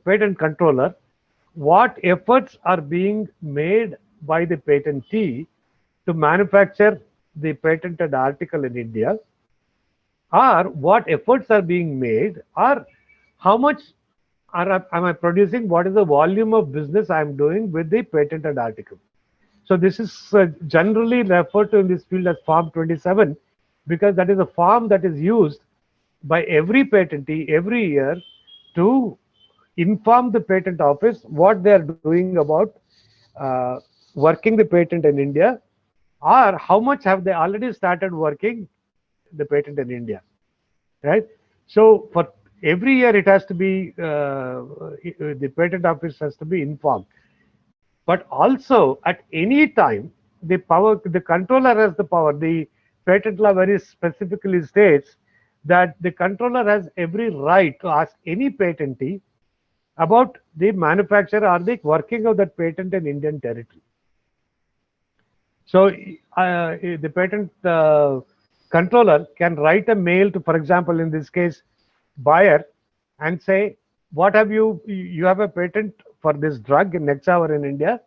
patent controller what efforts are being made by the patentee to manufacture the patented article in India, or what efforts are being made, or how much am I producing, what is the volume of business I am doing with the patented article. So this is generally referred to in this field as Form 27, because that is a form that is used by every patentee every year to inform the patent office what they are doing about working the patent in India, or how much have they already started working the patent in India, right? So for every year it has to be, the patent office has to be informed. But also at any time, the controller has the power. The patent law very specifically states that the controller has every right to ask any patentee about the manufacture or the working of that patent in Indian territory. So the patent controller can write a mail to, for example, in this case, buyer, and say, what have you have a patent for this drug in Nexavar in India.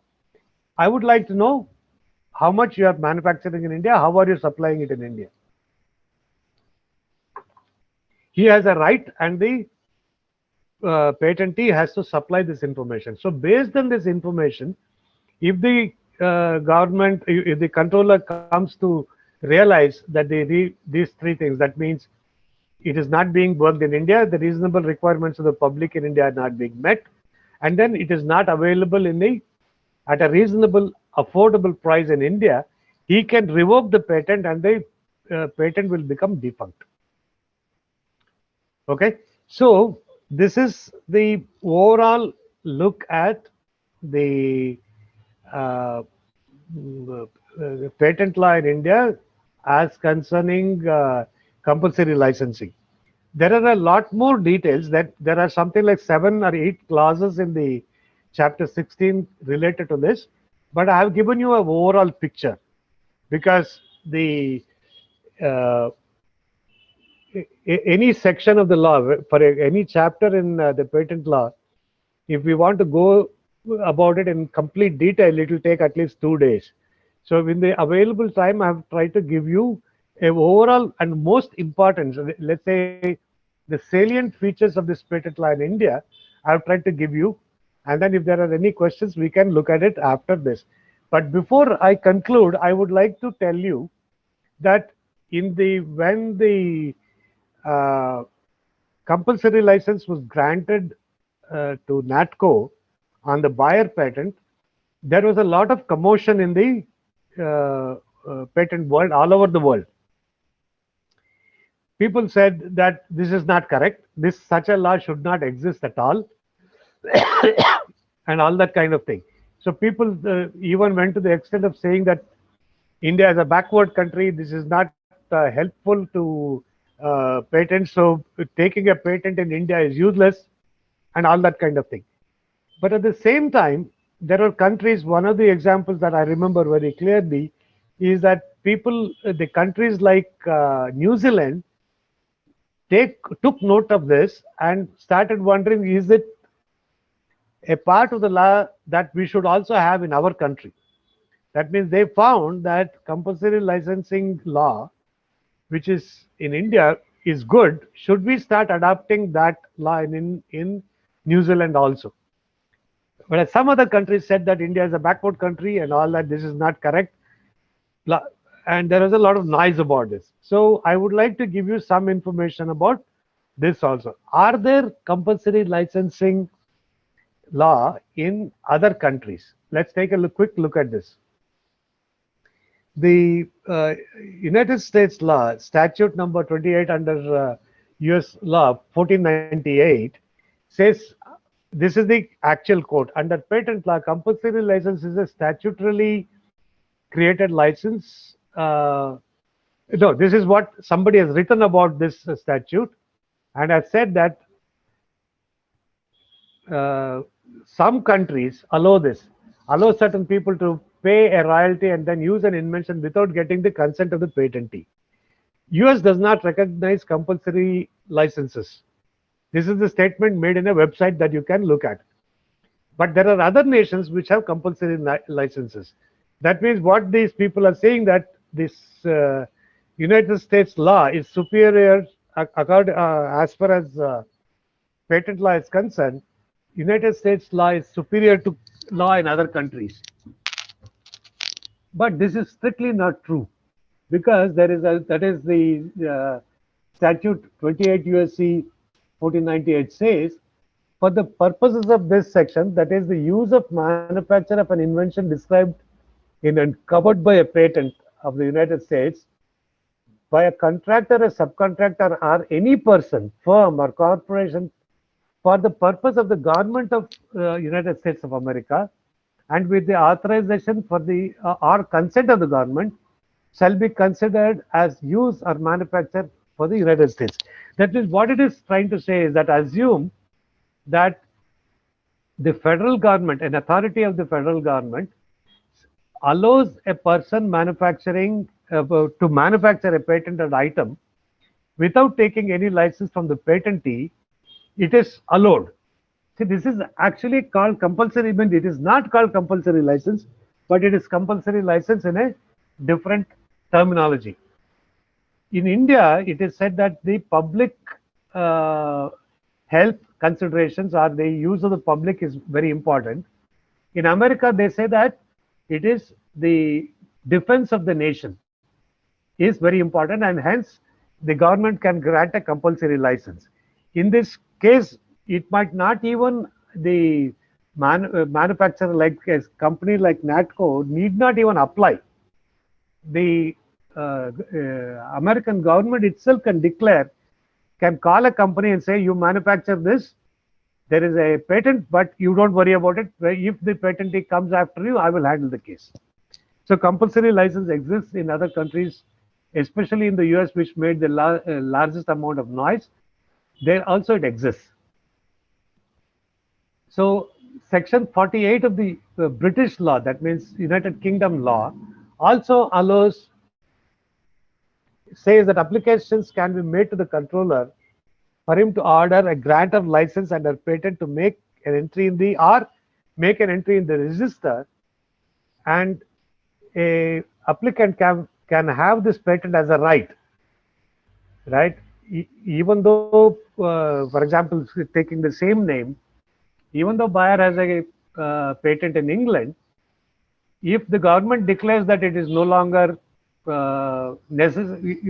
I would like to know how much you are manufacturing in India, how are you supplying it in India. He has a right, and the patentee has to supply this information. So based on this information, if the government, if the controller comes to realize that these three things, that means it is not being worked in India, the reasonable requirements of the public in India are not being met, and then it is not available at a reasonable, affordable price in India, he can revoke the patent and the patent will become defunct. Okay, so this is the overall look at the patent law in India as concerning compulsory licensing. There are a lot more details. That there are something like 7 or 8 clauses in the chapter 16 related to this, but I have given you an overall picture because the any section of the law for any chapter in the patent law, if we want to go about it in complete detail, it will take at least 2 days. So in the available time, I have tried to give you a overall and most important, let's say, the salient features of this patent law in India. I have tried to give you, and then if there are any questions, we can look at it after this. But before I conclude, I would like to tell you that when the uh, compulsory license was granted to NATCO on the Bayer patent, there was a lot of commotion in the patent world, all over the world. People said that this is not correct. Such a law should not exist at all, and all that kind of thing. So people even went to the extent of saying that India is a backward country. This is not helpful to patents. So taking a patent in India is useless, and all that kind of thing. But at the same time, there are countries. One of the examples that I remember very clearly is that the countries like New Zealand, took note of this and started wondering, is it a part of the law that we should also have in our country? That means they found that compulsory licensing law, which is in India, is good. Should we start adopting that law in New Zealand also? Whereas some other countries said that India is a backward country and all that, this is not correct. And there is a lot of noise about this. So I would like to give you some information about this also. Are there compulsory licensing law in other countries? Let's take a quick look at this. The United States law, statute number 28 under US law 1498 says, this is the actual quote: under patent law, compulsory license is a statutorily created license. No, this is what somebody has written about this statute, and has said that some countries allow certain people to pay a royalty and then use an invention without getting the consent of the patentee. US does not recognize compulsory licenses. This is the statement made in a website that you can look at. But there are other nations which have compulsory licenses. That means what these people are saying, that this United States law is superior as far as patent law is concerned. United States law is superior to law in other countries. But this is strictly not true, because that is the statute 28 USC 1498 says, for the purposes of this section, that is the use of manufacture of an invention described in and covered by a patent of the United States by a contractor, a subcontractor, or any person, firm, or corporation for the purpose of the government of United States of America, and with the authorization for the or consent of the government, shall be considered as use or manufacture for the United States. That is what it is trying to say, is that assume that the federal government, an authority of the federal government, allows a person manufacturing to manufacture a patented item without taking any license from the patentee. It is allowed. See, this is actually called compulsory. It is not called compulsory license, but it is compulsory license in a different terminology. In India, it is said that the public health considerations, or the use of the public, is very important. In America, they say that it is the defense of the nation is very important, and hence the government can grant a compulsory license. In this case, it might not even the manufacturer, like a company like NATCO, need not even apply. The American government itself can call a company and say, you manufacture this, there is a patent, but you don't worry about it. If the patentee comes after you, I will handle the case. So compulsory license exists in other countries, especially in the US, which made the largest amount of noise. There also it exists. So Section 48 of the British law, that means United Kingdom law, also allows, says that applications can be made to the controller for him to order a grant of license under patent to make an entry in the or make an entry in the register, and a applicant can have this patent as a right, right? Even though, for example, taking the same name, even though buyer has a patent in England, if the government declares that it is no longer necessary,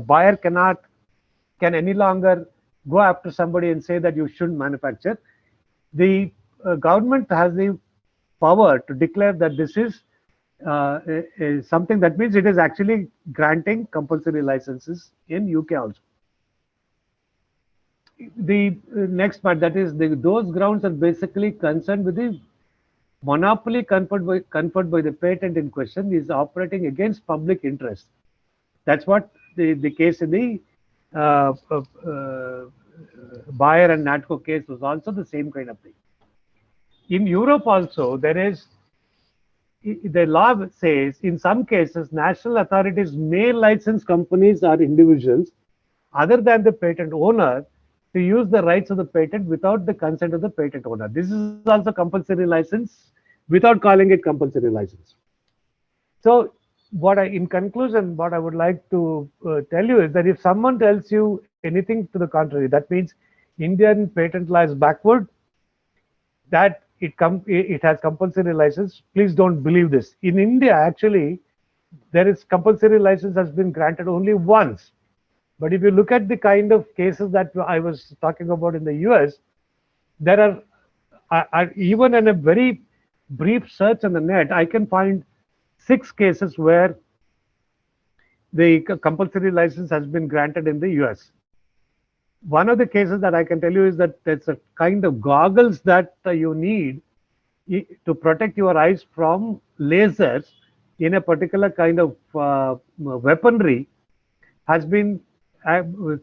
buyer can any longer go after somebody and say that you shouldn't manufacture. The government has the power to declare that this is something that means it is actually granting compulsory licenses in UK also. The next part, that is those grounds are basically concerned with the monopoly conferred by the patent in question is operating against public interest. That's what the case in the Bayer and Natco case was also the same kind of thing. In Europe also, there is, the law says in some cases national authorities may license companies or individuals other than the patent owner to use the rights of the patent without the consent of the patent owner. This is also compulsory license without calling it compulsory license. So in conclusion, what I would like to tell you is that if someone tells you anything to the contrary, that means Indian patent law is backward, that it has compulsory license, please don't believe this. In India, actually, there is compulsory license has been granted only once. But if you look at the kind of cases that I was talking about in the US, there are even in a very brief search on the net, I can find 6 cases where the compulsory license has been granted in the US. One of the cases that I can tell you is that there's a kind of goggles that you need to protect your eyes from lasers in a particular kind of weaponry has been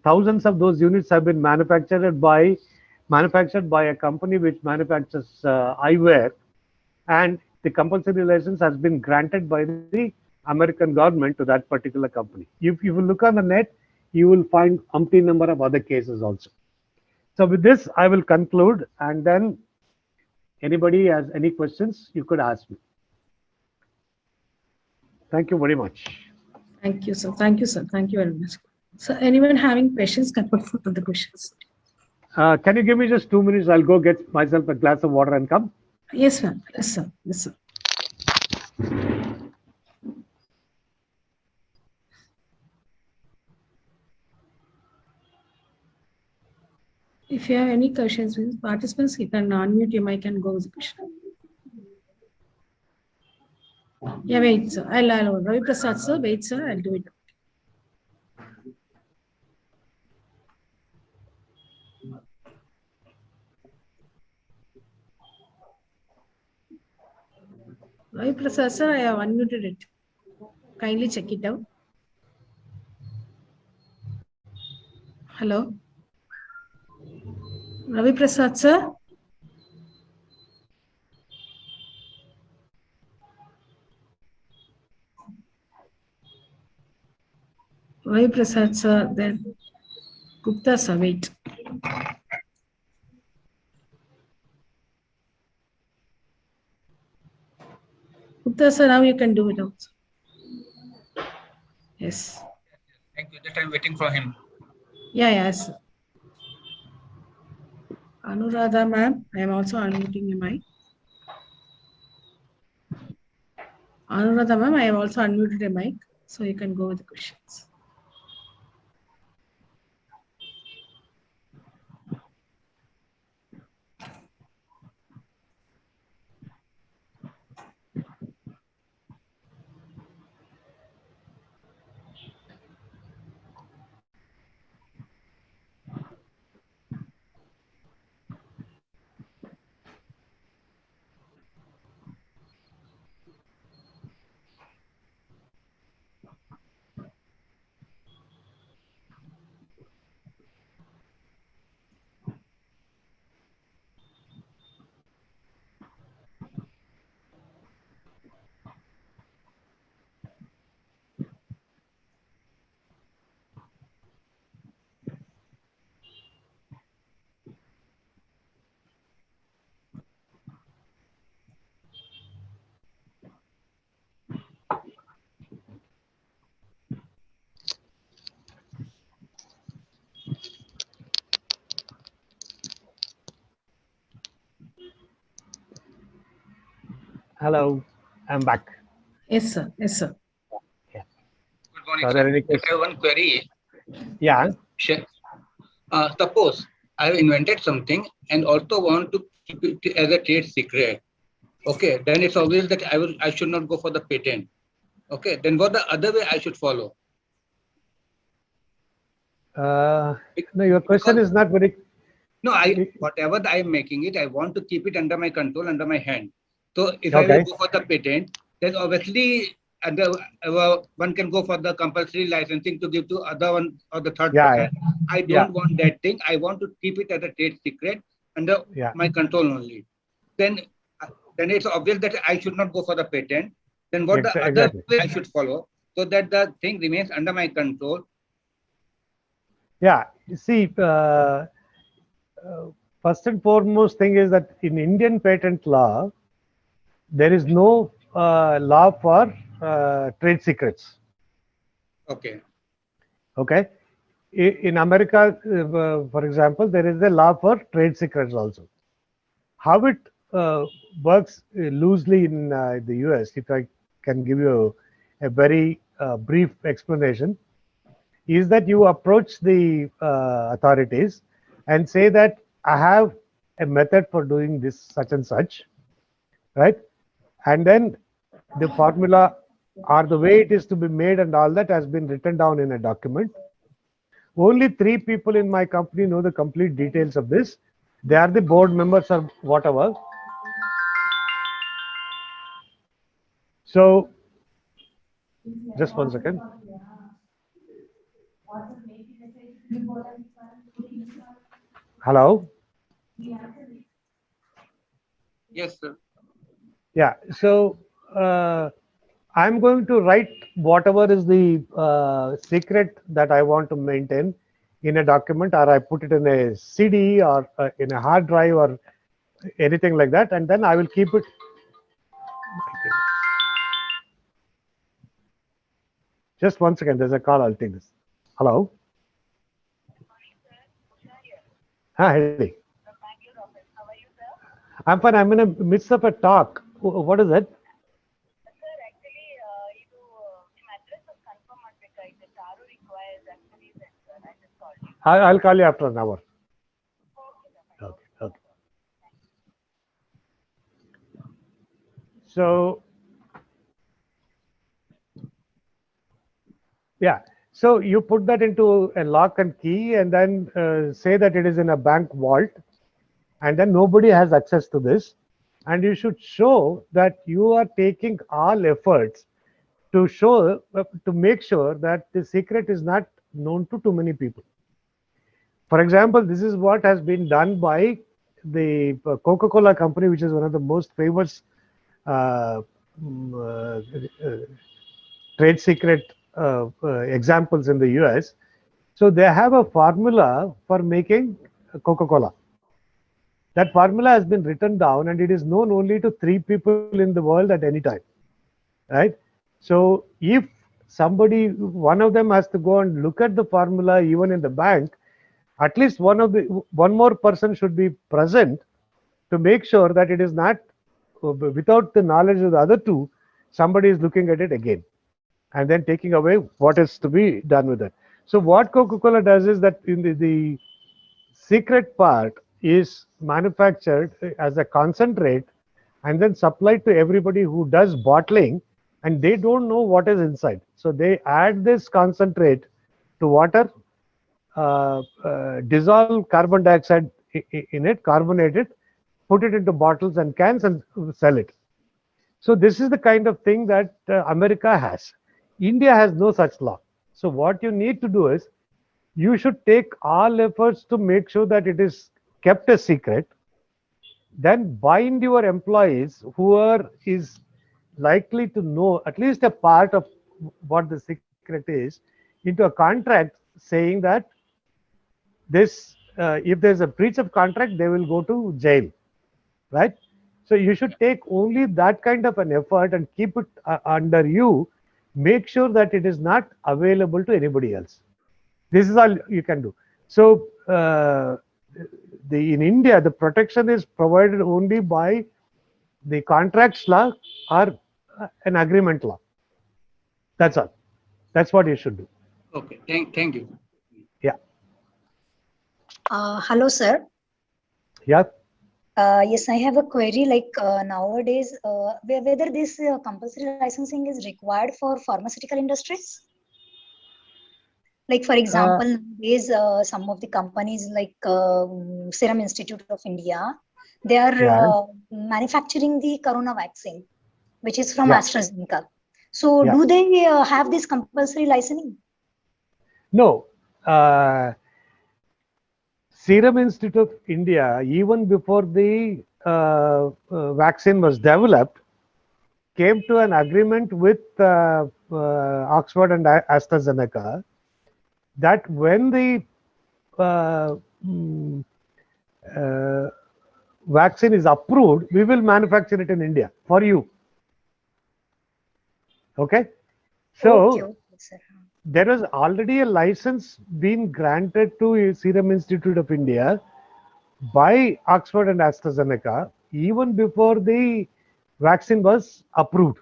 thousands of those units have been manufactured by a company which manufactures eyewear, and the compulsory license has been granted by the American government to that particular company. If you look on the net, you will find umpty number of other cases also. So with this, I will conclude, and then anybody has any questions, you could ask me. Thank you very much. Thank you, sir. Thank you, sir. Thank you very much. So anyone having questions can put forth the questions. Can you give me just 2 minutes? I'll go get myself a glass of water and come. Yes, ma'am. Yes, sir. Yes, sir. If you have any questions, participants, you can unmute your mic and go with the question. Yeah, wait, sir. I'll Ravi Prasad, sir. Wait, sir. I'll do it. Ravi Prasad, sir, I have unmuted it. Kindly check it out. Hello. Ravi Prasad, sir. Ravi Prasad, sir. Then Gupta, sir. Wait. Gupta, sir, now you can do it also. Yes. Thank you. Just I'm waiting for him. Yeah, yes. Anuradha, ma'am, I am also unmuting your mic. Anuradha, ma'am, I have also unmuted your mic, so you can go with the questions. Hello, I'm back. Yes, sir. Yes, sir. Yeah. Good morning, Are sir. there any I questions? have one query. Yeah. Sh- Suppose I have invented something and also want to keep it as a trade secret. Okay, then it's obvious that I should not go for the patent. Okay, then what the other way I should follow? Uh, Be- no, your question Because is not very. no, whatever I am making it, I want to keep it under my control, under my hand. So if I will Okay. go for the patent, then obviously one can go for the compulsory licensing to give to other one or the third Yeah. person. I Yeah. don't want that thing. I want to keep it as a trade secret under Yeah. my control only. Then, uh, then it's obvious that I should not go for the patent. Then what the other Exactly. way I should follow so that the thing remains under my control. Yeah. You see, first and foremost thing is that in Indian patent law, there is no law for trade secrets. Okay. Okay. In America, for example, there is a law for trade secrets also. How it works loosely in the US, if I can give you a very brief explanation, is that you approach the authorities and say that I have a method for doing this such and such, right? And then the formula or the way it is to be made and all that has been written down in a document. Only three people in my company know the complete details of this. They are the board members or whatever. So, just 1 second. Hello. Yes, sir. Yeah. So, I'm going to write whatever is the secret that I want to maintain in a document, or I put it in a CD or in a hard drive or anything like that, and then I will keep it. Just 1 second. There's a call. I'll take this. Hello. Hi. I'm fine. I'm in a midst of a talk. What is it? I'll call you after an hour. Okay. Okay. So, yeah. So you put that into a lock and key and then say that it is in a bank vault, and then nobody has access to this. And you should show that you are taking all efforts to show, to make sure that the secret is not known to too many people. For example, this is what has been done by the Coca-Cola company, which is one of the most famous uh, mm, trade secret examples in the US. So they have a formula for making Coca-Cola. That formula has been written down and it is known only to three people in the world at any time, right? So if somebody, one of them has to go and look at the formula even in the bank, at least one more person should be present to make sure that it is not without the knowledge of the other two, somebody is looking at it again and then taking away what is to be done with it. So what Coca-Cola does is that in the secret part is manufactured as a concentrate and then supplied to everybody who does bottling, and they don't know what is inside. So they add this concentrate to water, dissolve carbon dioxide in it, carbonate it, put it into bottles and cans and sell it. So this is the kind of thing that America has. India has no such law. So what you need to do is you should take all efforts to make sure that it is kept a secret. Then bind your employees who are is likely to know at least a part of what the secret is into a contract saying that this if there's a breach of contract they will go to jail, right? So you should take only that kind of an effort and keep it under you. Make sure that it is not available to anybody else. This is all you can do. So in India, the protection is provided only by the contracts law or an agreement law. That's all. That's what you should do. Okay. Thank you. Yeah. Hello, sir. Yeah. Yes, I have a query. Like nowadays, whether this compulsory licensing is required for pharmaceutical industries? Like, for example, nowadays, some of the companies like Serum Institute of India, they are Yeah. manufacturing the corona vaccine, which is from Yeah. AstraZeneca. So, Yeah. do they have this compulsory licensing? No. Serum Institute of India, even before the vaccine was developed, came to an agreement with Oxford and AstraZeneca that when the uh, mm, uh, vaccine is approved, we will manufacture it in India for you. Okay. So Okay, sir. there is already a license being granted to Serum Institute of India by Oxford and AstraZeneca even before the vaccine was approved.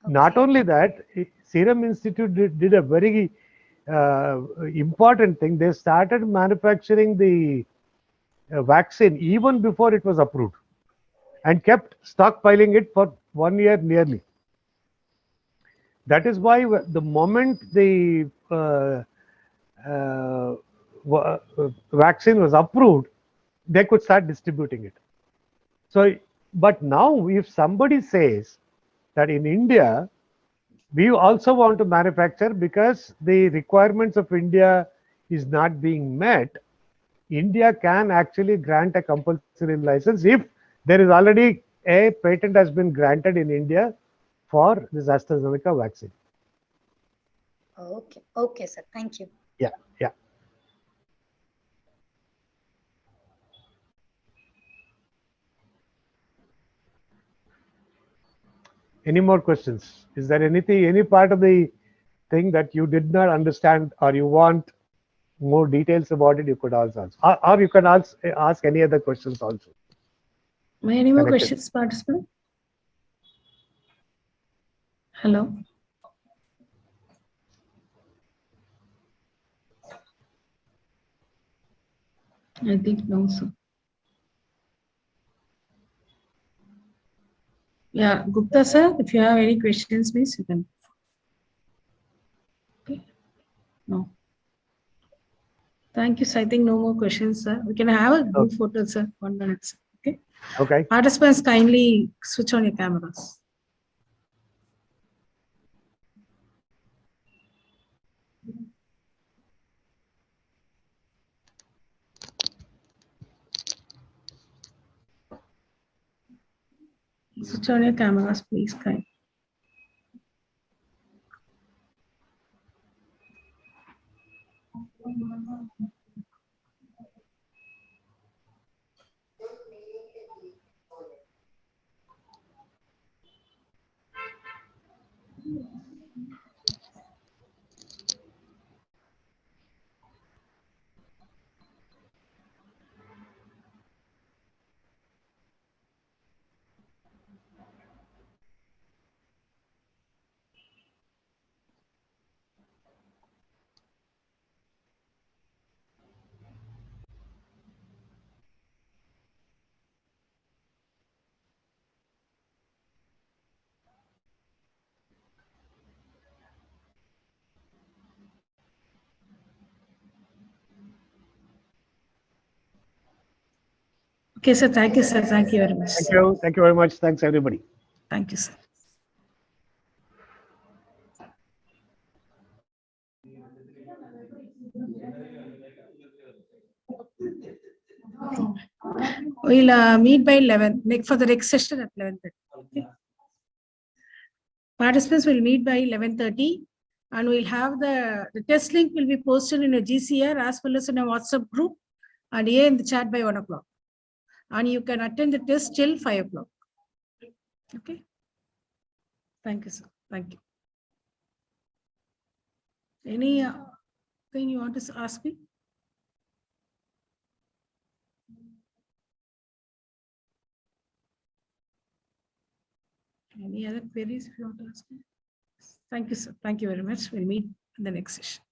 Not Okay. only that, Serum Institute did a very important thing. They started manufacturing the vaccine even before it was approved and kept stockpiling it for 1 year nearly. That is why the moment the vaccine was approved, they could start distributing it. So, but now if somebody says that in India, we also want to manufacture because the requirements of India is not being met, India can actually grant a compulsory license if there is already a patent has been granted in India for this AstraZeneca vaccine. Okay. Okay, sir. Thank you. Yeah, yeah. Any more questions? Is there anything, any part of the thing that you did not understand or you want more details about it? You could also ask, or you can ask any other questions also. Any more Connected. questions, participant? Hello. I think no, sir. Yeah, Gupta sir, if you have any questions, please you can. Okay. No. Thank you, sir. I think no more questions, sir. We can have a group photo, sir. 1 minute, sir. Okay. Okay. Participants, kindly switch on your cameras. Switch on your cameras, please, kindly. Okay, sir. Thank you, sir. Thank you very much. Thank you. Thank you very much. Thanks, everybody. Thank you, sir. We'll meet by 11 for the next session at 11:30. Okay. Participants will meet by 11:30 and we'll have the test link will be posted in a GCR as well as in a WhatsApp group and here in the chat by 1 o'clock. And you can attend the test till 5 o'clock. Okay. Thank you, sir. Thank you. Any thing you want to ask me? Any other queries if you want to ask me? Thank you, sir. Thank you very much. We'll meet in the next session.